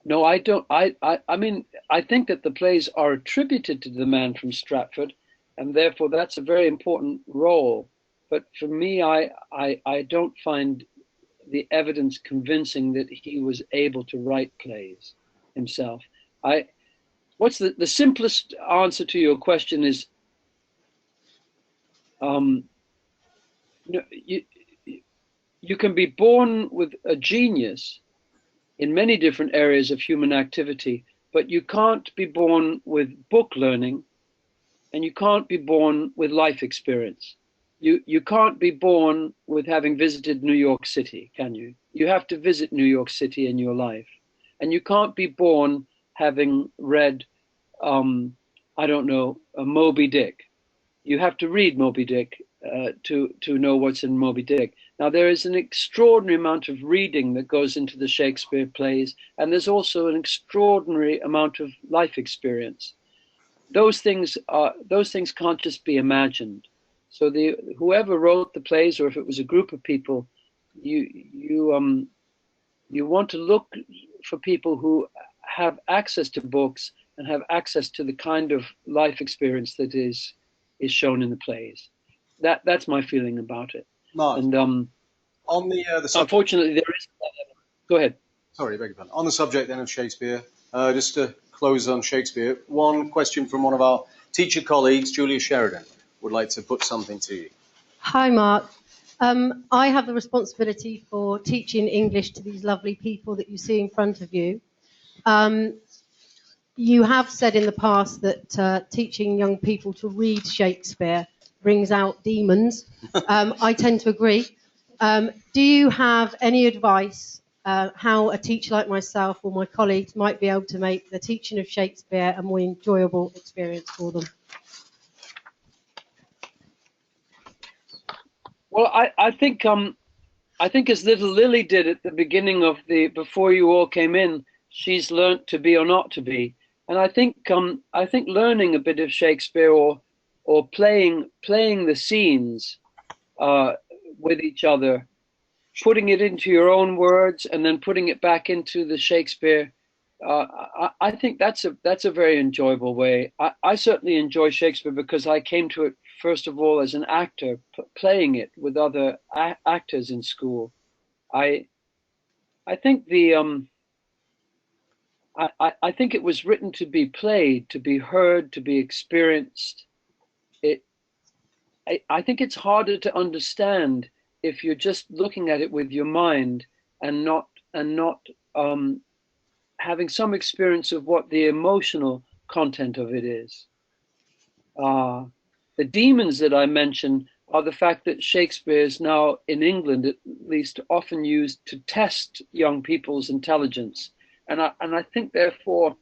No, I don't. I mean, I think that the plays are attributed to the man from Stratford, and therefore that's a very important role. But for me, I don't find the evidence convincing that he was able to write plays himself. What's the simplest answer to your question is, you can be born with a genius in many different areas of human activity, but you can't be born with book learning, and you can't be born with life experience. You can't be born with having visited New York City, can you? You have to visit New York City in your life. And you can't be born having read, I don't know, Moby Dick. You have to read Moby Dick to know what's in Moby Dick. Now, there is an extraordinary amount of reading that goes into the Shakespeare plays, and there's also an extraordinary amount of life experience. Those things can't just be imagined. So whoever wrote the plays, or if it was a group of people, you want to look for people who have access to books and have access to the kind of life experience that is shown in the plays. That's my feeling about it. Mark, and on the subject, unfortunately there is. Go ahead. Sorry, beg your pardon. On the subject then of Shakespeare, just to close on Shakespeare, one question from one of our teacher colleagues, Julia Sheridan, would like to put something to you. Hi, Mark. I have the responsibility for teaching English to these lovely people that you see in front of you. You have said in the past that teaching young people to read Shakespeare brings out demons. I tend to agree. Do you have any advice how a teacher like myself or my colleagues might be able to make the teaching of Shakespeare a more enjoyable experience for them? Well, I think as little Lily did at the beginning of before you all came in, she's learnt to be or not to be, and I think learning a bit of Shakespeare or playing the scenes with each other, putting it into your own words and then putting it back into the Shakespeare. I think that's a very enjoyable way. I certainly enjoy Shakespeare because I came to it first of all as an actor, playing it with other actors in school. I think I think it was written to be played, to be heard, to be experienced. I think it's harder to understand if you're just looking at it with your mind and not having some experience of what the emotional content of it is. The demons that I mentioned are the fact that Shakespeare is now, in England at least, often used to test young people's intelligence. And I think, therefore,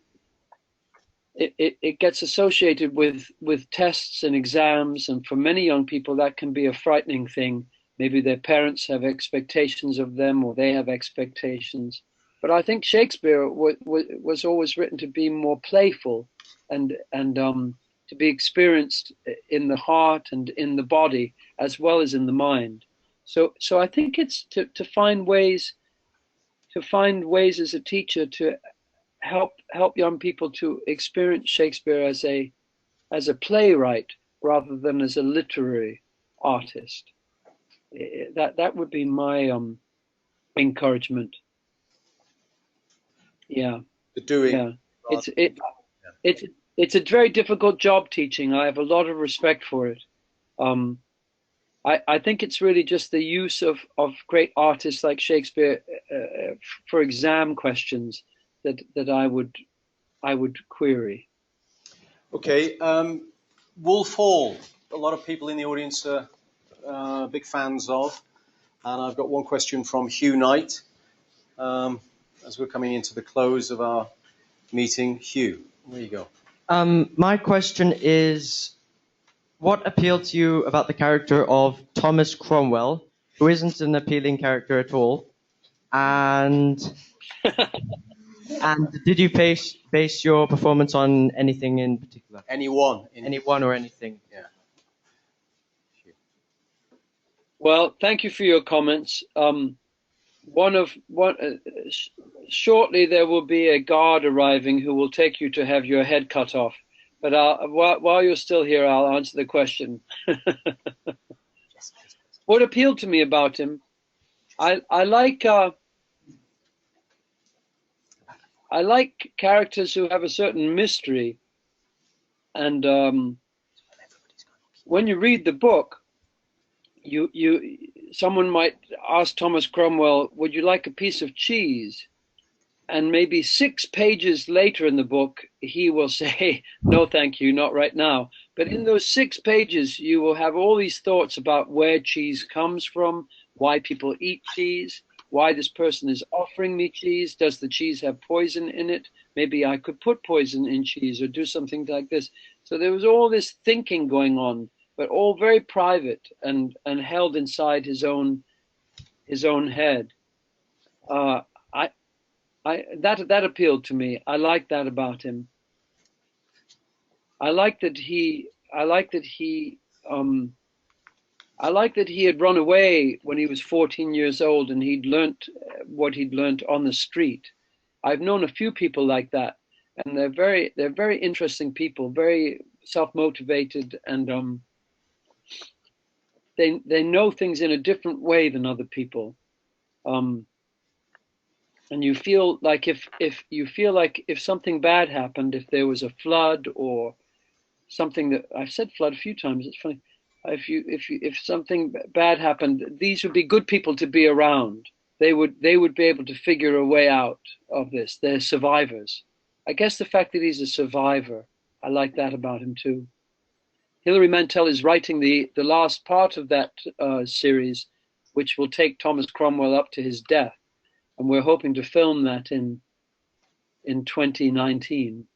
it gets associated with tests and exams. And for many young people, that can be a frightening thing. Maybe their parents have expectations of them or they have expectations. But I think Shakespeare was always written to be more playful and to be experienced in the heart and in the body as well as in the mind. So I think it's to find ways as a teacher to help young people to experience Shakespeare as a as a playwright rather than as a literary artist. That would be my encouragement. Yeah. The doing. Yeah. It's a very difficult job teaching. I have a lot of respect for it. I think it's really just the use of great artists like Shakespeare for exam questions that I would query. Okay, Wolf Hall. A lot of people in the audience are big fans of, and I've got one question from Hugh Knight. As we're coming into the close of our meeting, Hugh, there you go. My question is, what appealed to you about the character of Thomas Cromwell, who isn't an appealing character at all, and did you base your performance on anything in particular? Anyone or anything? Yeah. Well, thank you for your comments. Shortly there will be a guard arriving who will take you to have your head cut off. But while you're still here, I'll answer the question. What appealed to me about him? I like characters who have a certain mystery, and when you read the book, someone might ask Thomas Cromwell, "Would you like a piece of cheese?" And maybe 6 pages later in the book, he will say, "No, thank you, not right now." But in those 6 pages, you will have all these thoughts about where cheese comes from, why people eat cheese, why this person is offering me cheese. Does the cheese have poison in it? Maybe I could put poison in cheese or do something like this. So there was all this thinking going on, but all very private and held inside his own head. That appealed to me. I like that about him. I like that he had run away when he was 14 years old and he'd learnt what he'd learnt on the street. I've known a few people like that, and they're very interesting people, very self-motivated, and they know things in a different way than other people. And you feel like if something bad happened, if there was a flood or something that I've said flood a few times, it's funny. If something bad happened, these would be good people to be around. They would be able to figure a way out of this. They're survivors. I guess the fact that he's a survivor, I like that about him too. Hilary Mantel is writing the last part of that series, which will take Thomas Cromwell up to his death. And we're hoping to film that in 2019.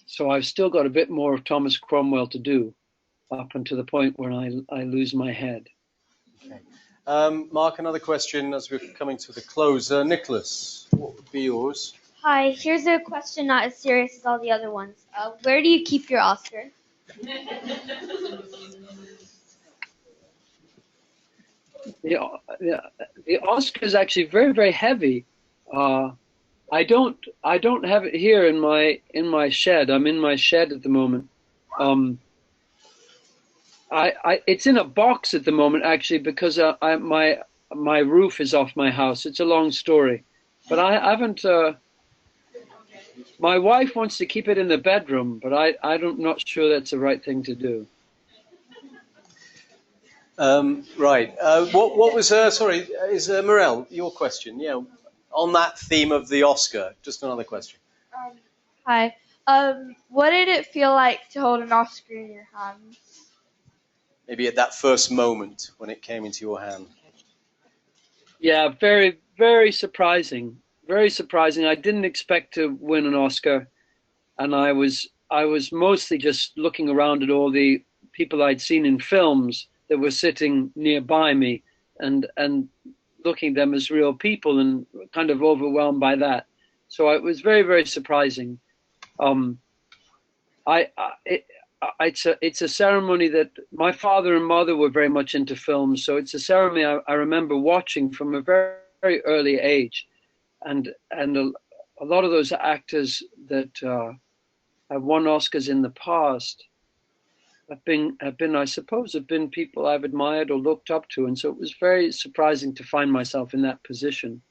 So I've still got a bit more of Thomas Cromwell to do up until the point where I lose my head. Okay. Mark, another question as we're coming to the close. Nicholas, what would be yours? Hi, here's a question not as serious as all the other ones. Where do you keep your Oscar? The Oscar is actually very, very heavy. I don't have it here in my shed. I'm in my shed at the moment. It's in a box at the moment actually because my roof is off my house. It's a long story, but I haven't. My wife wants to keep it in the bedroom, but I'm not sure that's the right thing to do. Right. What was sorry? Is Morel your question? Yeah. On that theme of the Oscar, just another question. Hi. What did it feel like to hold an Oscar in your hands? Maybe at that first moment when it came into your hand. Yeah, very, very surprising. Very surprising. I didn't expect to win an Oscar, and I was mostly just looking around at all the people I'd seen in films that were sitting nearby me, and looking at them as real people, and kind of overwhelmed by that. So it was very, very surprising. It's a ceremony that my father and mother were very much into films, so it's a ceremony I remember watching from a very, very early age, and a lot of those actors that have won Oscars in the past I suppose, have been people I've admired or looked up to, and so it was very surprising to find myself in that position.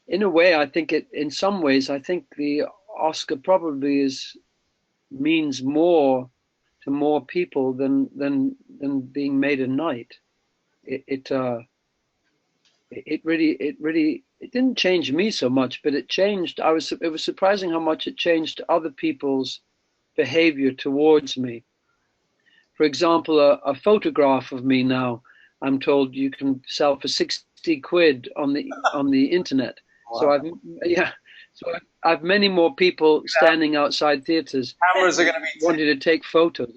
In a way, I think in some ways, I think the Oscar probably means more to more people than being made a knight. It really it didn't change me so much, but it changed. It was surprising how much it changed other people's behavior towards me. For example, a photograph of me now, I'm told you can sell for 60 quid on the internet. Wow. So I've many more people standing outside theaters. Cameras are going to be wanting to take photos.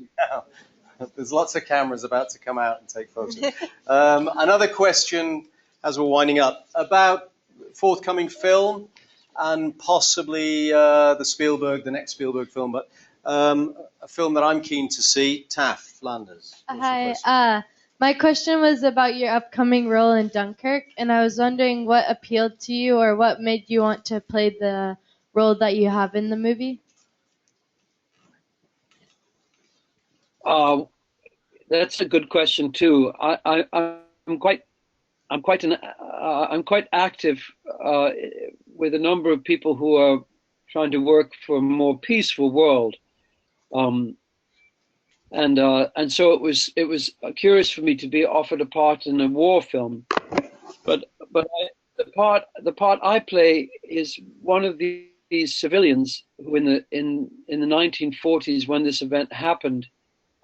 There's lots of cameras about to come out and take photos. Another question as we're winding up about forthcoming film and possibly the next Spielberg film, but a film that I'm keen to see, Taff Flanders. Hi. My question was about your upcoming role in Dunkirk, and I was wondering what appealed to you or what made you want to play the role that you have in the movie. That's a good question too. I'm quite active with a number of people who are trying to work for a more peaceful world. And so it was curious for me to be offered a part in a war film, but the part I play is one of these civilians who in the 1940s, when this event happened,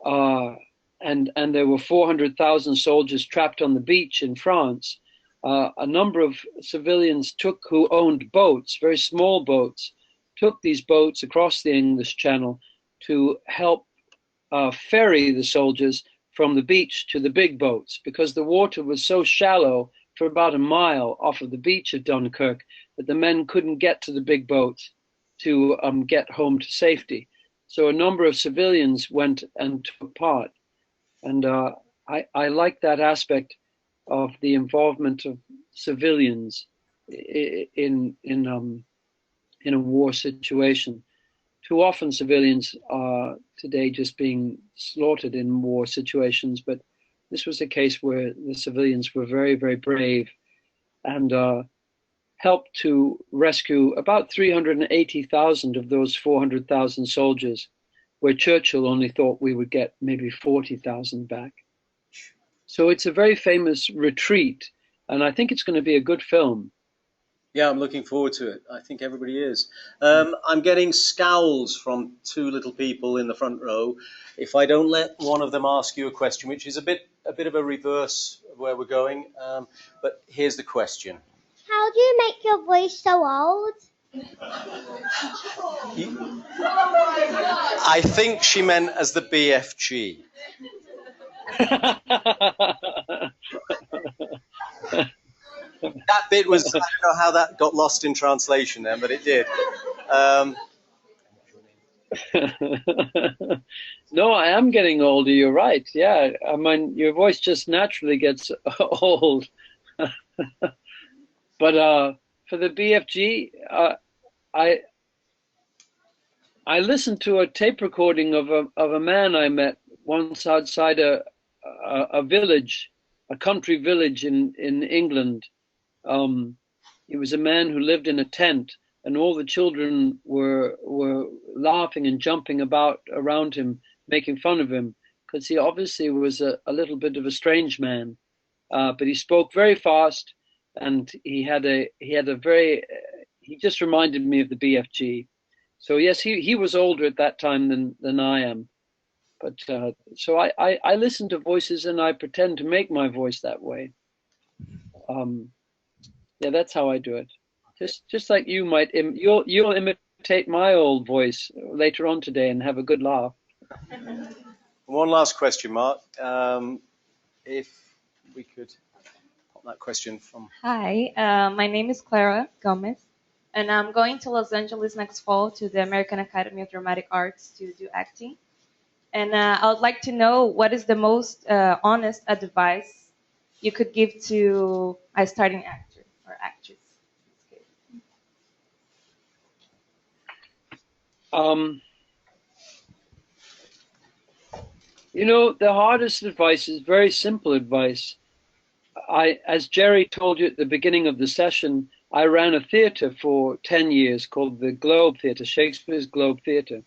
and there were 400,000 soldiers trapped on the beach in France. A number of civilians who owned boats, very small boats, took these boats across the English Channel to help ferry the soldiers from the beach to the big boats, because the water was so shallow for about a mile off of the beach of Dunkirk that the men couldn't get to the big boats to get home to safety. So a number of civilians went and took part. And I like that aspect of the involvement of civilians in a war situation. Too often civilians are today just being slaughtered in war situations, but this was a case where the civilians were very, very brave and helped to rescue about 380,000 of those 400,000 soldiers, where Churchill only thought we would get maybe 40,000 back. So it's a very famous retreat, and I think it's going to be a good film. Yeah, I'm looking forward to it. I think everybody is. I'm getting scowls from two little people in the front row. If I don't let one of them ask you a question, which is a bit of a reverse of where we're going, but here's the question. How do you make your voice so old? I think she meant as the BFG. That bit was, I don't know how that got lost in translation then, but it did. No, I am getting older, you're right. Yeah, I mean, your voice just naturally gets old. But for the BFG, I listened to a tape recording of a man I met once outside a village, a country village in England. He was a man who lived in a tent, and all the children were laughing and jumping about around him, making fun of him, because he obviously was a little bit of a strange man. But he spoke very fast, and he just reminded me of the BFG. So yes, he was older at that time than I am. But so I listen to voices and I pretend to make my voice that way. Yeah, that's how I do it. Just like you might, you'll imitate my old voice later on today and have a good laugh. One last question, Mark. If we could pop that question from. Hi, my name is Clara Gomez, and I'm going to Los Angeles next fall to the American Academy of Dramatic Arts to do acting. And I would like to know what is the most honest advice you could give to a starting actor or actress. You know, the hardest advice is very simple advice. As Jerry told you at the beginning of the session, I ran a theatre for 10 years called the Globe Theatre, Shakespeare's Globe Theatre.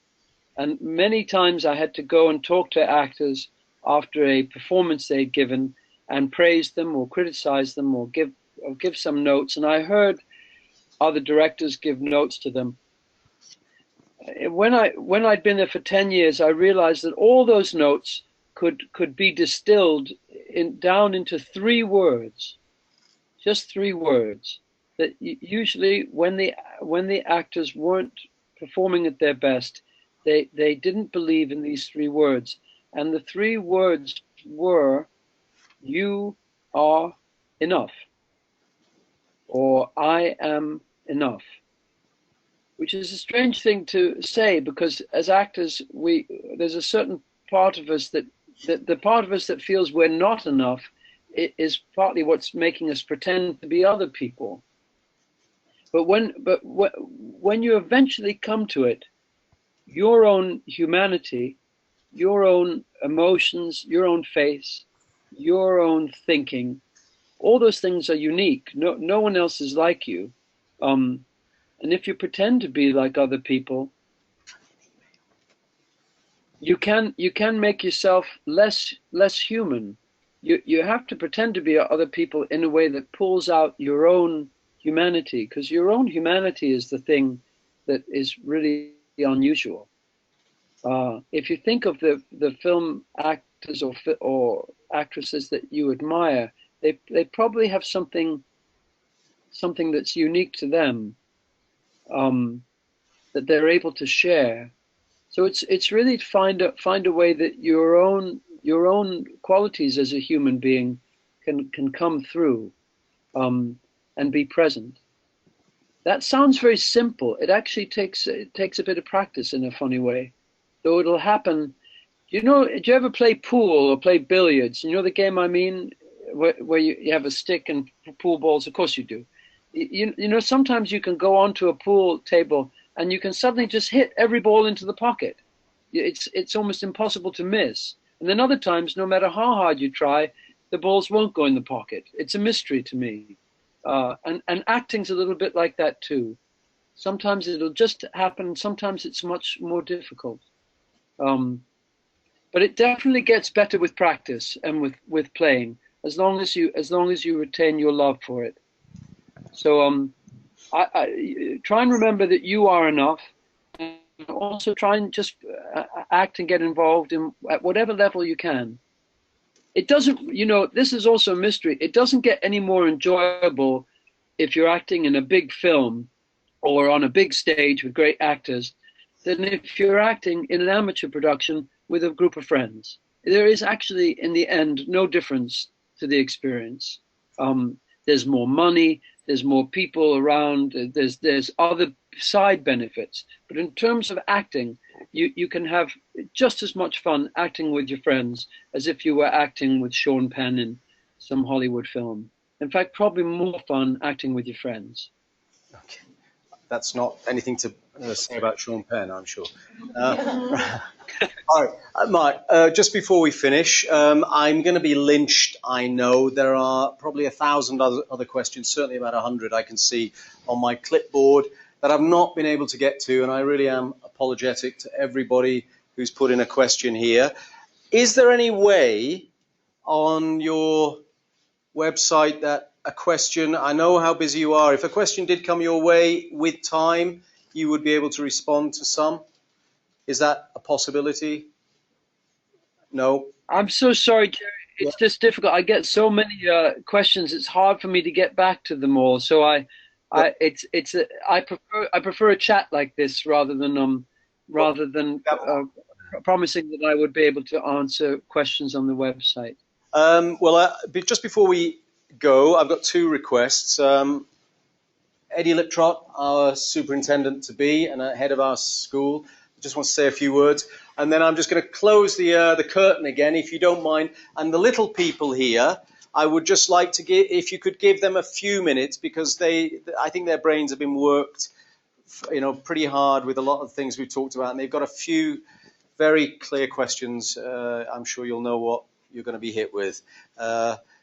And many times I had to go and talk to actors after a performance they'd given and praise them or criticize them or give some notes. And I heard other directors give notes to them. When I'd been there for 10 years, I realized that all those notes could be distilled down into 3 words, just 3 words. That usually when the actors weren't performing at their best, they didn't believe in these 3 words, and the 3 words were, "You are enough," or "I am enough." Which is a strange thing to say, because as actors, there's a certain part of us that the part of us that feels we're not enough is partly what's making us pretend to be other people. But when you eventually come to it, your own humanity, your own emotions, your own face, your own thinking, all those things are unique. No one else is like you. And if you pretend to be like other people, you can make yourself less human. You have to pretend to be other people in a way that pulls out your own humanity, because your own humanity is the thing that is really unusual. If you think of the film actors or actresses that you admire, they probably have something that's unique to them, that they're able to share. So it's really to find a way that your own qualities as a human being can come through, and be present. That sounds very simple. It actually takes a bit of practice in a funny way, though it'll happen. Do you ever play pool or play billiards? You know the game I mean, where you have a stick and pool balls? Of course you do. You know, sometimes you can go onto a pool table and you can suddenly just hit every ball into the pocket. It's almost impossible to miss. And then other times, no matter how hard you try, the balls won't go in the pocket. It's a mystery to me. And acting's a little bit like that too. Sometimes it'll just happen. Sometimes it's much more difficult. But it definitely gets better with practice and with playing, as long as you retain your love for it. So I try and remember that you are enough, and also try and just act and get involved at whatever level you can. It doesn't, this is also a mystery. It doesn't get any more enjoyable if you're acting in a big film or on a big stage with great actors than if you're acting in an amateur production with a group of friends. There is actually, in the end, no difference to the experience. There's more money, there's more people around, there's other side benefits. But in terms of acting, you can have just as much fun acting with your friends as if you were acting with Sean Penn in some Hollywood film. In fact, probably more fun acting with your friends. Okay. That's not anything to say about Sean Penn, I'm sure. All right, Mark, just before we finish, I'm going to be lynched, I know. There are probably 1,000 other questions, certainly about 100 I can see on my clipboard that I've not been able to get to, and I really am apologetic to everybody who's put in a question here. Is there any way on your website that a question, I know how busy you are, if a question did come your way with time, you would be able to respond to some? Is that a possibility? No? I'm so sorry, Jerry. It's just difficult. I get so many questions. It's hard for me to get back to them all. So I prefer a chat like this rather than promising that I would be able to answer questions on the website. Just before we go, I've got 2 requests. Eddie Liptrot, our superintendent-to-be and head of our school, just wants to say a few words. And then I'm just going to close the curtain again, if you don't mind. And the little people here, I would just like to if you could give them a few minutes, because I think their brains have been worked, pretty hard with a lot of things we've talked about. And they've got a few very clear questions. I'm sure you'll know what you're going to be hit with.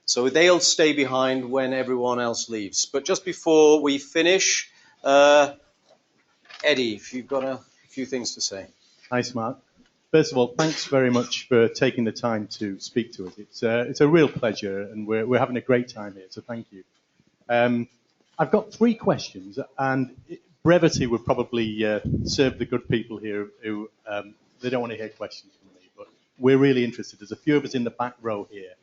So they'll stay behind when everyone else leaves. But just before we finish, Eddie, if you've got a few things to say. Hi, Smart. First of all, thanks very much for taking the time to speak to us. It's a real pleasure, and we're having a great time here, so thank you. I've got 3 questions, and brevity would probably serve the good people here who they don't want to hear questions from me, but we're really interested. There's a few of us in the back row here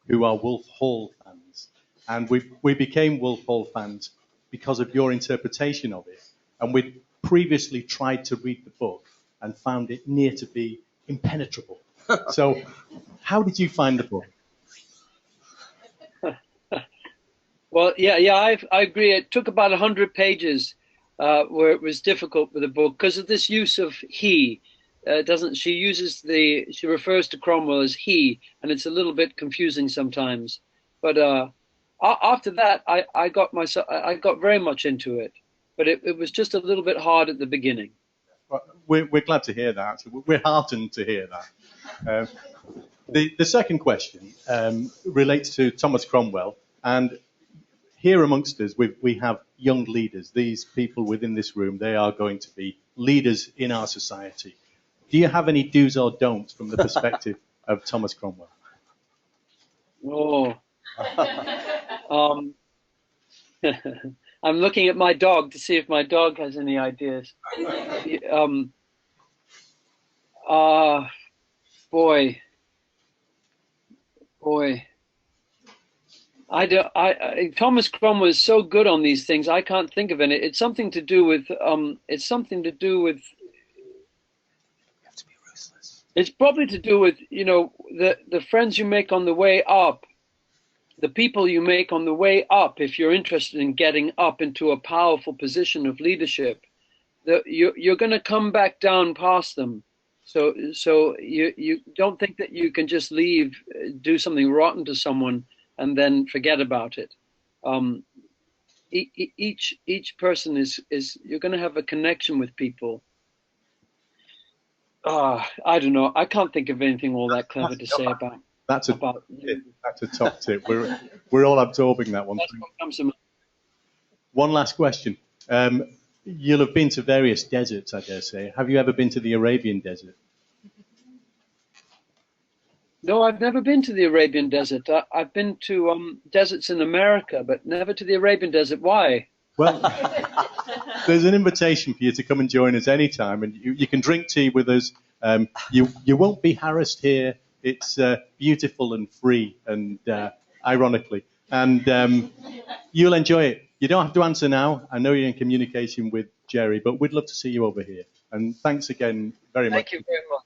who are Wolf Hall fans, and we became Wolf Hall fans because of your interpretation of it, and we'd previously tried to read the book and found it near to be impenetrable. So how did you find the book? Well, I agree. It took about 100 pages where it was difficult with the book because of this use of he. She refers to Cromwell as he, and it's a little bit confusing sometimes. But after that, I got very much into it. But it was just a little bit hard at the beginning. Well, we're glad to hear that. We're heartened to hear that. The second question relates to Thomas Cromwell, and here amongst us, we have young leaders. These people within this room, they are going to be leaders in our society. Do you have any do's or don'ts from the perspective of Thomas Cromwell? Oh. I'm looking at my dog to see if my dog has any ideas. Boy. Thomas Cromwell is so good on these things. I can't think of any. It's something to do with. It's probably to do with the friends you make on the way up, the people you make on the way up. If you're interested in getting up into a powerful position of leadership, you're going to come back down past them. So you don't think that you can just leave, do something rotten to someone, and then forget about it. Each person is you're going to have a connection with people. I don't know. I can't think of anything all that clever to say about. That's a top tip. We're all absorbing that one. That's what comes to mind. One last question. You'll have been to various deserts, I dare say. Have you ever been to the Arabian desert? No, I've never been to the Arabian desert. I've been to deserts in America, but never to the Arabian desert. Why? Well, there's an invitation for you to come and join us anytime, and you can drink tea with us. You won't be harassed here. It's beautiful and free, and ironically, and you'll enjoy it. You don't have to answer now. I know you're in communication with Jerry, but we'd love to see you over here. And thanks again very much. Thank you very much.